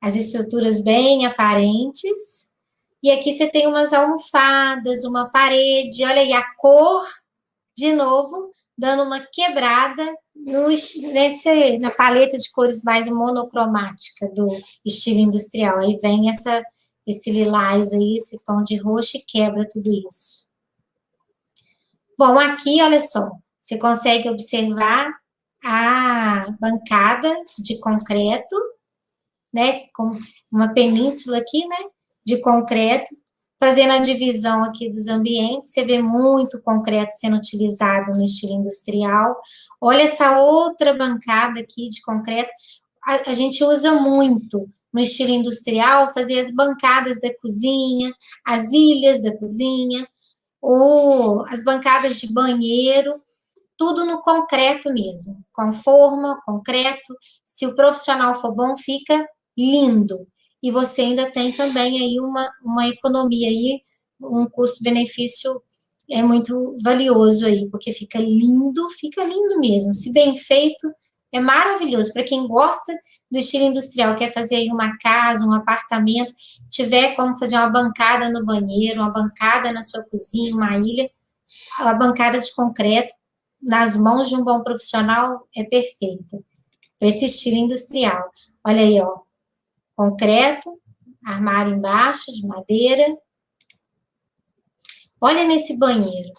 as estruturas bem aparentes. E aqui você tem umas almofadas, uma parede, olha aí a cor, de novo, dando uma quebrada na paleta de cores mais monocromática do estilo industrial. Aí vem esse lilás aí, esse tom de roxo e quebra tudo isso. Bom, aqui, olha só, você consegue observar a bancada de concreto, né, com uma península aqui, né, de concreto, fazendo a divisão aqui dos ambientes. Você vê muito concreto sendo utilizado no estilo industrial. Olha essa outra bancada aqui de concreto. A gente usa muito no estilo industrial fazer as bancadas da cozinha, as ilhas da cozinha, ou as bancadas de banheiro, tudo no concreto mesmo, com forma, concreto. Se o profissional for bom, fica lindo. E você ainda tem também aí uma economia aí, um custo-benefício é muito valioso aí, porque fica lindo mesmo. Se bem feito, é maravilhoso. Para quem gosta do estilo industrial, quer fazer aí uma casa, um apartamento, tiver como fazer uma bancada no banheiro, uma bancada na sua cozinha, uma ilha, a bancada de concreto nas mãos de um bom profissional é perfeita. Para esse estilo industrial. Olha aí, ó, concreto, armário embaixo, de madeira. Olha nesse banheiro.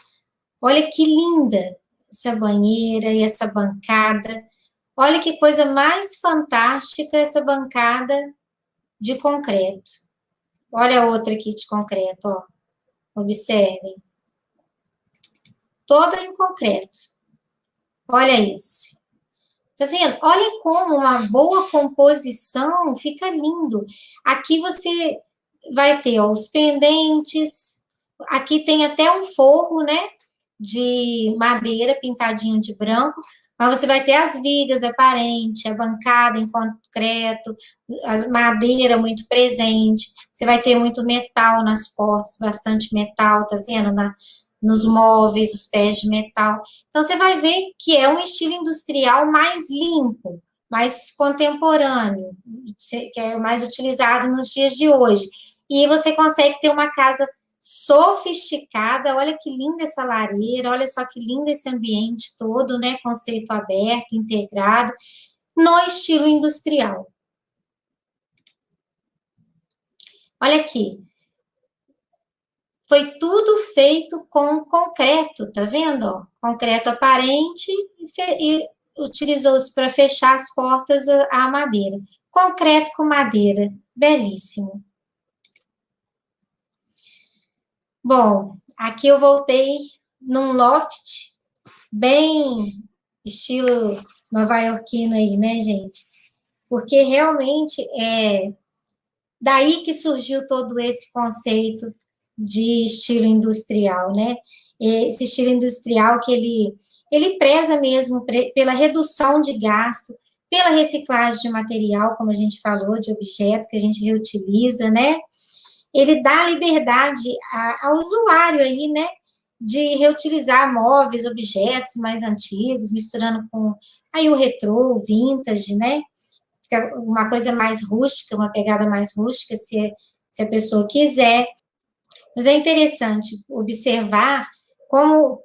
Olha que linda essa banheira e essa bancada. Olha que coisa mais fantástica essa bancada de concreto. Olha a outra aqui de concreto, ó. Observem. Toda em concreto. Olha isso. Tá vendo? Olha como uma boa composição fica lindo. Aqui você vai ter, ó, os pendentes. Aqui tem até um forro, né? De madeira pintadinho de branco. Mas você vai ter as vigas aparentes, a bancada em concreto, a madeira muito presente. Você vai ter muito metal nas portas, bastante metal, tá vendo? Nos móveis, os pés de metal. Então, você vai ver que é um estilo industrial mais limpo, mais contemporâneo, que é mais utilizado nos dias de hoje. E você consegue ter uma casa sofisticada. Olha que linda essa lareira, olha só que lindo esse ambiente todo, né? Conceito aberto, integrado, no estilo industrial. Olha aqui. Foi tudo feito com concreto, tá vendo? Ó, concreto aparente e utilizou-se para fechar as portas a madeira. Concreto com madeira, belíssimo. Bom, aqui eu voltei num loft bem estilo nova-iorquino aí, né, gente? Porque realmente é daí que surgiu todo esse conceito de estilo industrial, né? Esse estilo industrial que ele preza mesmo pela redução de gasto, pela reciclagem de material, como a gente falou, de objeto que a gente reutiliza, né? Ele dá liberdade ao usuário aí, né? De reutilizar móveis, objetos mais antigos, misturando com aí o retrô, o vintage, né? Fica uma coisa mais rústica, uma pegada mais rústica, se a pessoa quiser. Mas é interessante observar como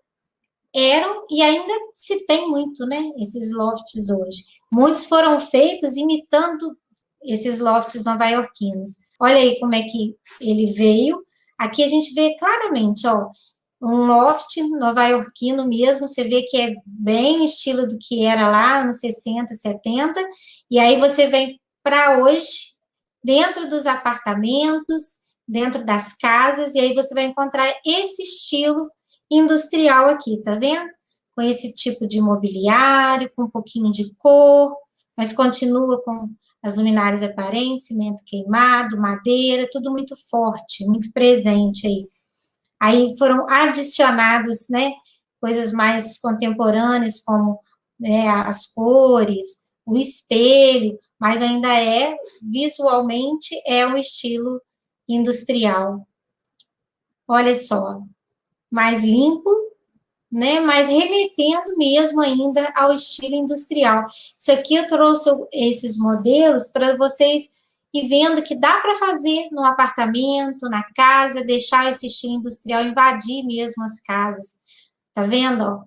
eram e ainda se tem muito, né? Esses lofts hoje. Muitos foram feitos imitando esses lofts nova-iorquinos. Olha aí como é que ele veio. Aqui a gente vê claramente, ó, um loft nova-iorquino mesmo, você vê que é bem estilo do que era lá, anos 60, 70, e aí você vem para hoje, dentro dos apartamentos, dentro das casas, e aí você vai encontrar esse estilo industrial aqui, tá vendo? Com esse tipo de mobiliário, com um pouquinho de cor, mas continua com as luminárias aparentes, cimento queimado, madeira, tudo muito forte, muito presente aí. Aí foram adicionados, né, coisas mais contemporâneas, como, né, as cores, o espelho, mas ainda visualmente, é um estilo industrial. Olha só, mais limpo, né? Mas remetendo mesmo ainda ao estilo industrial. Isso aqui eu trouxe esses modelos para vocês ir vendo que dá para fazer no apartamento, na casa, deixar esse estilo industrial invadir mesmo as casas. Tá vendo? Ó?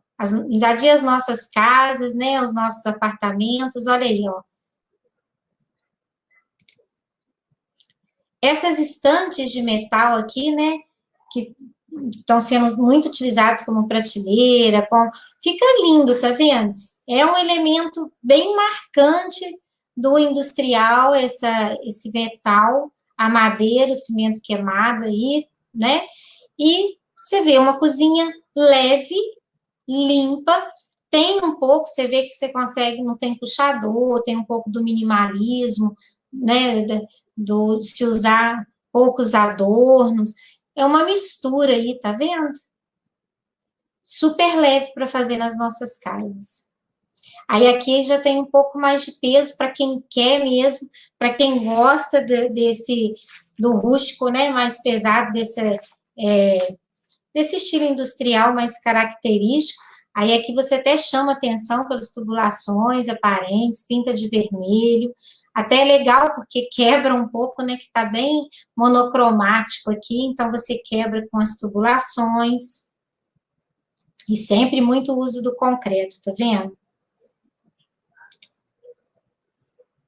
Invadir as nossas casas, né? Os nossos apartamentos. Olha aí, ó. Essas estantes de metal aqui, né? Que estão sendo muito utilizados como prateleira, fica lindo, tá vendo? É um elemento bem marcante do industrial, esse metal, a madeira, o cimento queimado aí, né? E você vê uma cozinha leve, limpa, tem um pouco, você vê que você consegue, não tem puxador, tem um pouco do minimalismo, né? Do se usar poucos adornos, é uma mistura aí, tá vendo? Super leve para fazer nas nossas casas. Aí aqui já tem um pouco mais de peso para quem quer mesmo, para quem gosta do rústico, né? Mais pesado, desse estilo industrial mais característico. Aí aqui você até chama atenção pelas tubulações aparentes, pinta de vermelho. Até é legal porque quebra um pouco, né? Que tá bem monocromático aqui, então você quebra com as tubulações. E sempre muito uso do concreto, tá vendo?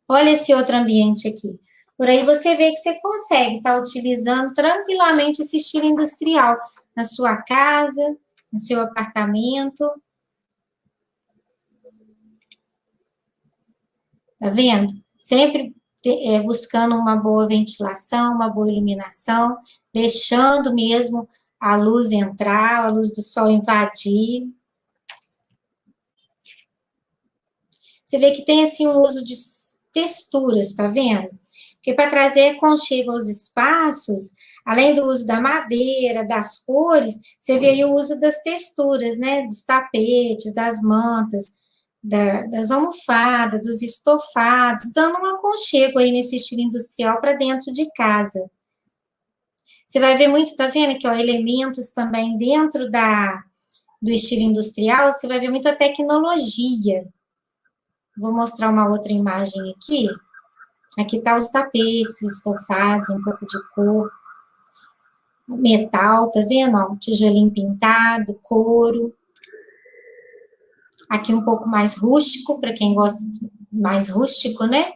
Olha esse outro ambiente aqui. Por aí você vê que você consegue estar utilizando tranquilamente esse estilo industrial na sua casa, no seu apartamento. Tá vendo? Sempre buscando uma boa ventilação, uma boa iluminação, deixando mesmo a luz entrar, a luz do sol invadir. Você vê que tem assim um uso de texturas, tá vendo? Porque para trazer aconchego aos espaços, além do uso da madeira, das cores, você vê aí o uso das texturas, né? Dos tapetes, das mantas, das almofadas, dos estofados, dando um aconchego aí nesse estilo industrial para dentro de casa. Você vai ver muito, tá vendo aqui, ó, elementos também dentro do estilo industrial, você vai ver muita tecnologia. Vou mostrar uma outra imagem aqui. Aqui tá os tapetes estofados, um pouco de cor. Metal, tá vendo? Ó, tijolinho pintado, couro. Aqui um pouco mais rústico, para quem gosta mais rústico, né?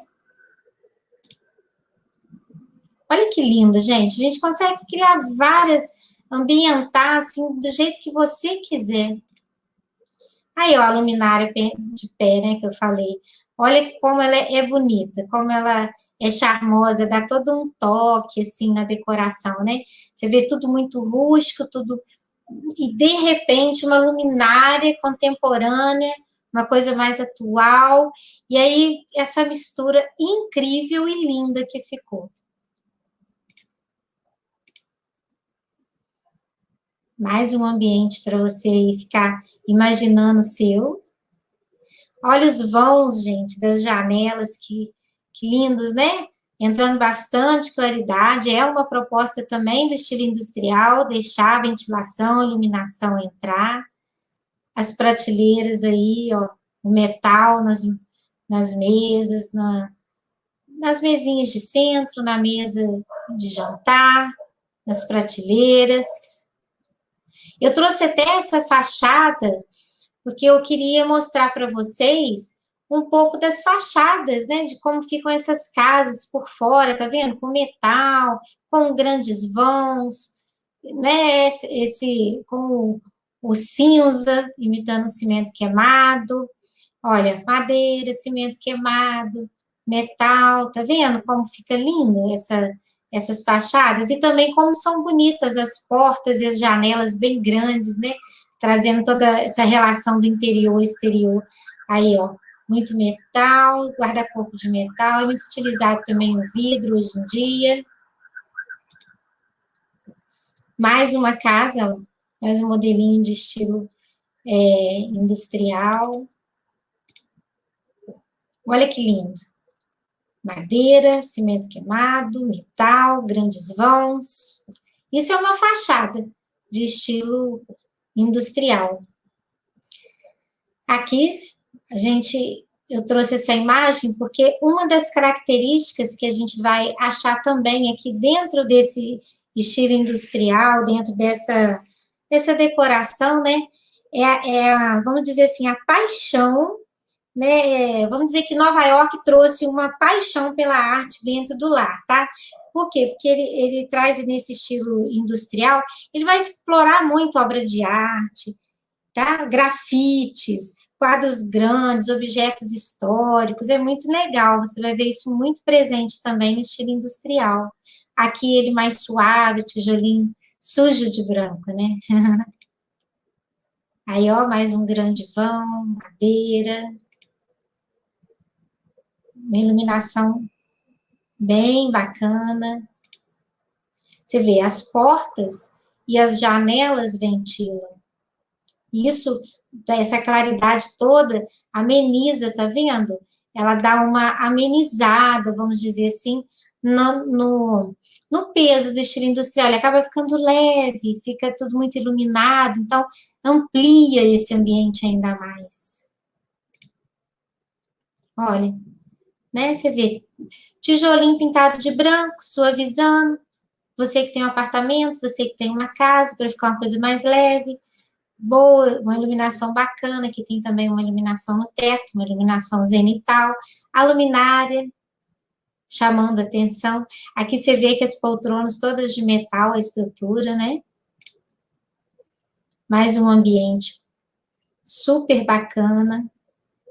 Olha que lindo, gente. A gente consegue criar várias, ambientar assim, do jeito que você quiser. Aí, ó, a luminária de pé, né, que eu falei. Olha como ela é bonita, como ela é charmosa, dá todo um toque, assim, na decoração, né? Você vê tudo muito rústico, tudo... E, de repente, uma luminária contemporânea, uma coisa mais atual. E aí, essa mistura incrível e linda que ficou. Mais um ambiente para você ficar imaginando o seu. Olha os vãos, gente, das janelas, que lindos, né? Entrando bastante claridade. É uma proposta também do estilo industrial, deixar a ventilação, a iluminação entrar. As prateleiras aí, ó, o metal nas mesas, nas mesinhas de centro, na mesa de jantar, nas prateleiras. Eu trouxe até essa fachada porque eu queria mostrar para vocês um pouco das fachadas, né, de como ficam essas casas por fora, tá vendo? Com metal, com grandes vãos, né, com o cinza, imitando o cimento queimado, olha, madeira, cimento queimado, metal, tá vendo como fica lindo essas fachadas? E também como são bonitas as portas e as janelas bem grandes, né? Trazendo toda essa relação do interior e exterior. Aí, ó, muito metal, guarda-corpo de metal, é muito utilizado também o vidro hoje em dia. Mais uma casa, ó, mais um modelinho de estilo industrial. Olha que lindo. Madeira, cimento queimado, metal, grandes vãos. Isso é uma fachada de estilo industrial. Aqui, eu trouxe essa imagem porque uma das características que a gente vai achar também aqui dentro desse estilo industrial, dentro dessa decoração, né, vamos dizer assim, a paixão, né, vamos dizer que Nova York trouxe uma paixão pela arte dentro do lar, tá? Por quê? Porque ele traz nesse estilo industrial, ele vai explorar muito obra de arte, tá? Grafites, quadros grandes, objetos históricos, é muito legal, você vai ver isso muito presente também no estilo industrial. Aqui ele mais suave, tijolinho sujo de branco, né? Aí, ó, mais um grande vão, madeira, uma iluminação bem bacana. Você vê, as portas e as janelas ventilam. Isso, essa claridade toda, ameniza, tá vendo? Ela dá uma amenizada, vamos dizer assim, no peso do estilo industrial. Ele acaba ficando leve, fica tudo muito iluminado, então amplia esse ambiente ainda mais. Olha, né? Você vê tijolinho pintado de branco, suavizando. Você que tem um apartamento, você que tem uma casa, para ficar uma coisa mais leve. Boa, uma iluminação bacana, que tem também uma iluminação no teto, uma iluminação zenital, a luminária, chamando a atenção. Aqui você vê que as poltronas todas de metal, a estrutura, né? Mais um ambiente super bacana,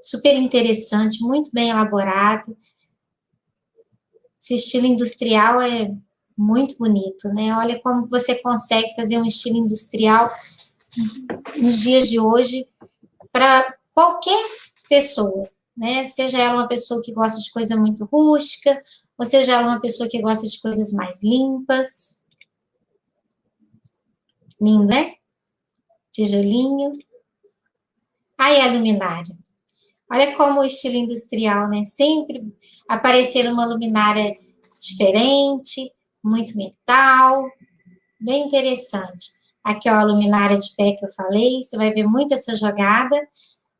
super interessante, muito bem elaborado. Esse estilo industrial é muito bonito, né? Olha como você consegue fazer um estilo industrial nos dias de hoje para qualquer pessoa, né? Seja ela uma pessoa que gosta de coisa muito rústica, ou seja ela uma pessoa que gosta de coisas mais limpas. Lindo, né? Tijolinho. Aí a luminária. Olha como o estilo industrial, né? Sempre aparecer uma luminária diferente, muito metal, bem interessante. Aqui, ó, a luminária de pé que eu falei, você vai ver muito essa jogada,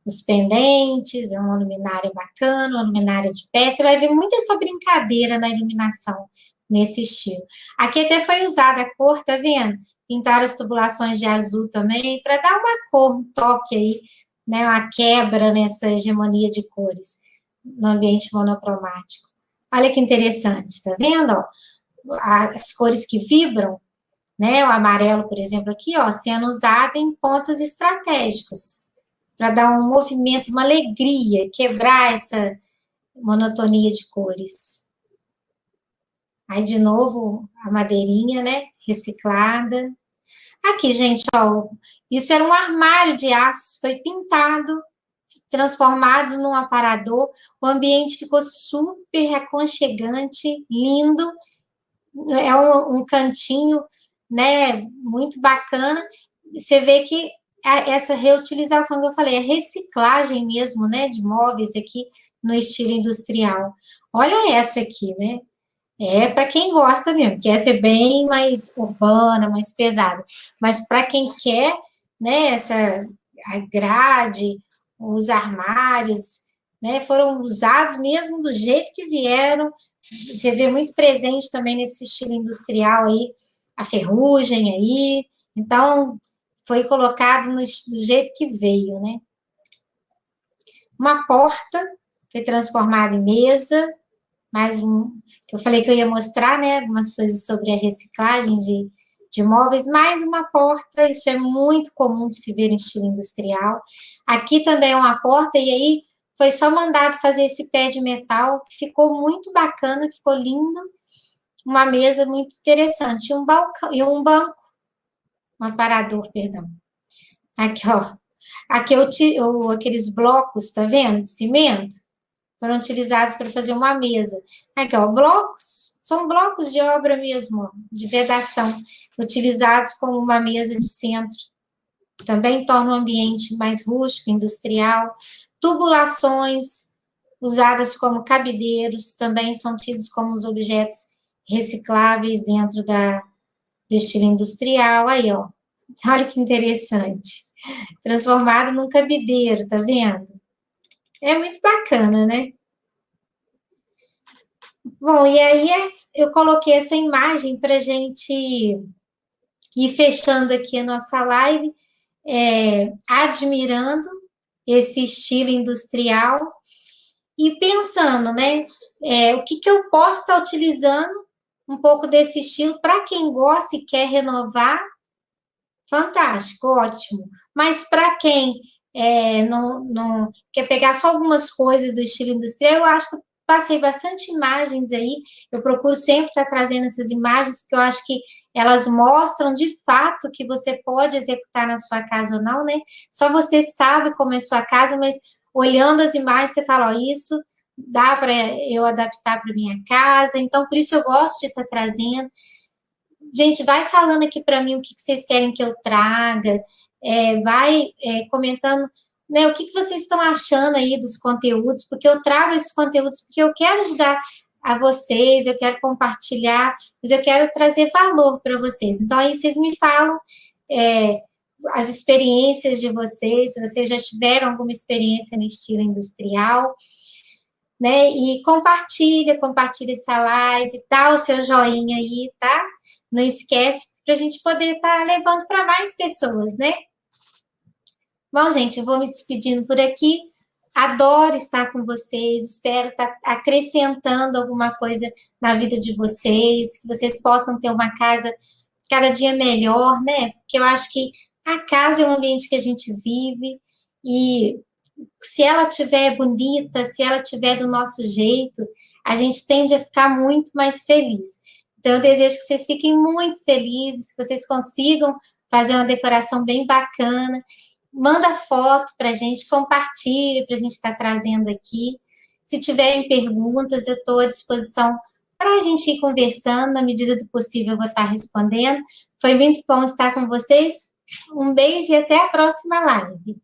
os pendentes, é uma luminária bacana, uma luminária de pé, você vai ver muito essa brincadeira na iluminação, nesse estilo. Aqui até foi usada a cor, tá vendo? Pintaram as tubulações de azul também, para dar uma cor, um toque aí, né, uma quebra nessa hegemonia de cores no ambiente monocromático. Olha que interessante, tá vendo? Ó, as cores que vibram, né? O amarelo, por exemplo, aqui, ó, sendo usado em pontos estratégicos, para dar um movimento, uma alegria, quebrar essa monotonia de cores. Aí, de novo, a madeirinha, né? Reciclada. Aqui, gente, ó, isso era um armário de aço, foi pintado, transformado num aparador, o ambiente ficou super aconchegante, lindo, é um cantinho, né, muito bacana, você vê que essa reutilização que eu falei, a reciclagem mesmo, né, de móveis aqui no estilo industrial. Olha essa aqui, né, é para quem gosta mesmo, quer ser bem mais urbana, mais pesada, mas para quem quer, né, a grade, os armários, né, foram usados mesmo do jeito que vieram. Você vê muito presente também nesse estilo industrial aí, a ferrugem aí, então foi colocado do jeito que veio, né? Uma porta foi transformada em mesa, mais um, que eu falei que eu ia mostrar, né, algumas coisas sobre a reciclagem de móveis, mais uma porta, isso é muito comum de se ver em estilo industrial. Aqui também é uma porta, e aí foi só mandado fazer esse pé de metal, que ficou muito bacana, ficou lindo, uma mesa muito interessante, e um balcão, e um banco, um aparador, perdão. Aqui, ó, aqui aqueles blocos, tá vendo, de cimento, foram utilizados para fazer uma mesa. Aqui, ó, blocos, são blocos de obra mesmo, de vedação, utilizados como uma mesa de centro. Também torna o ambiente mais rústico, industrial. Tubulações, usadas como cabideiros, também são tidos como os objetos recicláveis dentro do estilo industrial. Aí, ó, olha que interessante. Transformado num cabideiro, tá vendo? É muito bacana, né? Bom, e aí eu coloquei essa imagem para a gente ir fechando aqui a nossa live, admirando esse estilo industrial e pensando, né? O que eu posso estar utilizando um pouco desse estilo para quem gosta e quer renovar, fantástico, ótimo. Mas para quem não quer pegar só algumas coisas do estilo industrial, eu acho que eu passei bastante imagens aí. Eu procuro sempre estar trazendo essas imagens, porque eu acho que elas mostram de fato que você pode executar na sua casa ou não, né? Só você sabe como é a sua casa, mas olhando as imagens, você fala, ó, isso dá para eu adaptar para minha casa. Então, por isso eu gosto de estar trazendo. Gente, vai falando aqui para mim o que vocês querem que eu traga, vai comentando, né, o que vocês estão achando aí dos conteúdos, porque eu trago esses conteúdos porque eu quero ajudar a vocês, eu quero compartilhar, mas eu quero trazer valor para vocês. Então, aí vocês me falam as experiências de vocês, se vocês já tiveram alguma experiência no estilo industrial, né? E compartilha essa live, dá o seu joinha aí, tá? Não esquece, para a gente poder estar levando para mais pessoas, né? Bom, gente, eu vou me despedindo por aqui. Adoro estar com vocês, espero estar acrescentando alguma coisa na vida de vocês, que vocês possam ter uma casa cada dia melhor, né? Porque eu acho que a casa é um ambiente que a gente vive e se ela tiver bonita, se ela tiver do nosso jeito, a gente tende a ficar muito mais feliz. Então, eu desejo que vocês fiquem muito felizes, que vocês consigam fazer uma decoração bem bacana. Manda foto para a gente, compartilha para a gente estar trazendo aqui. Se tiverem perguntas, eu estou à disposição para a gente ir conversando, na medida do possível eu vou estar respondendo. Foi muito bom estar com vocês. Um beijo e até a próxima live.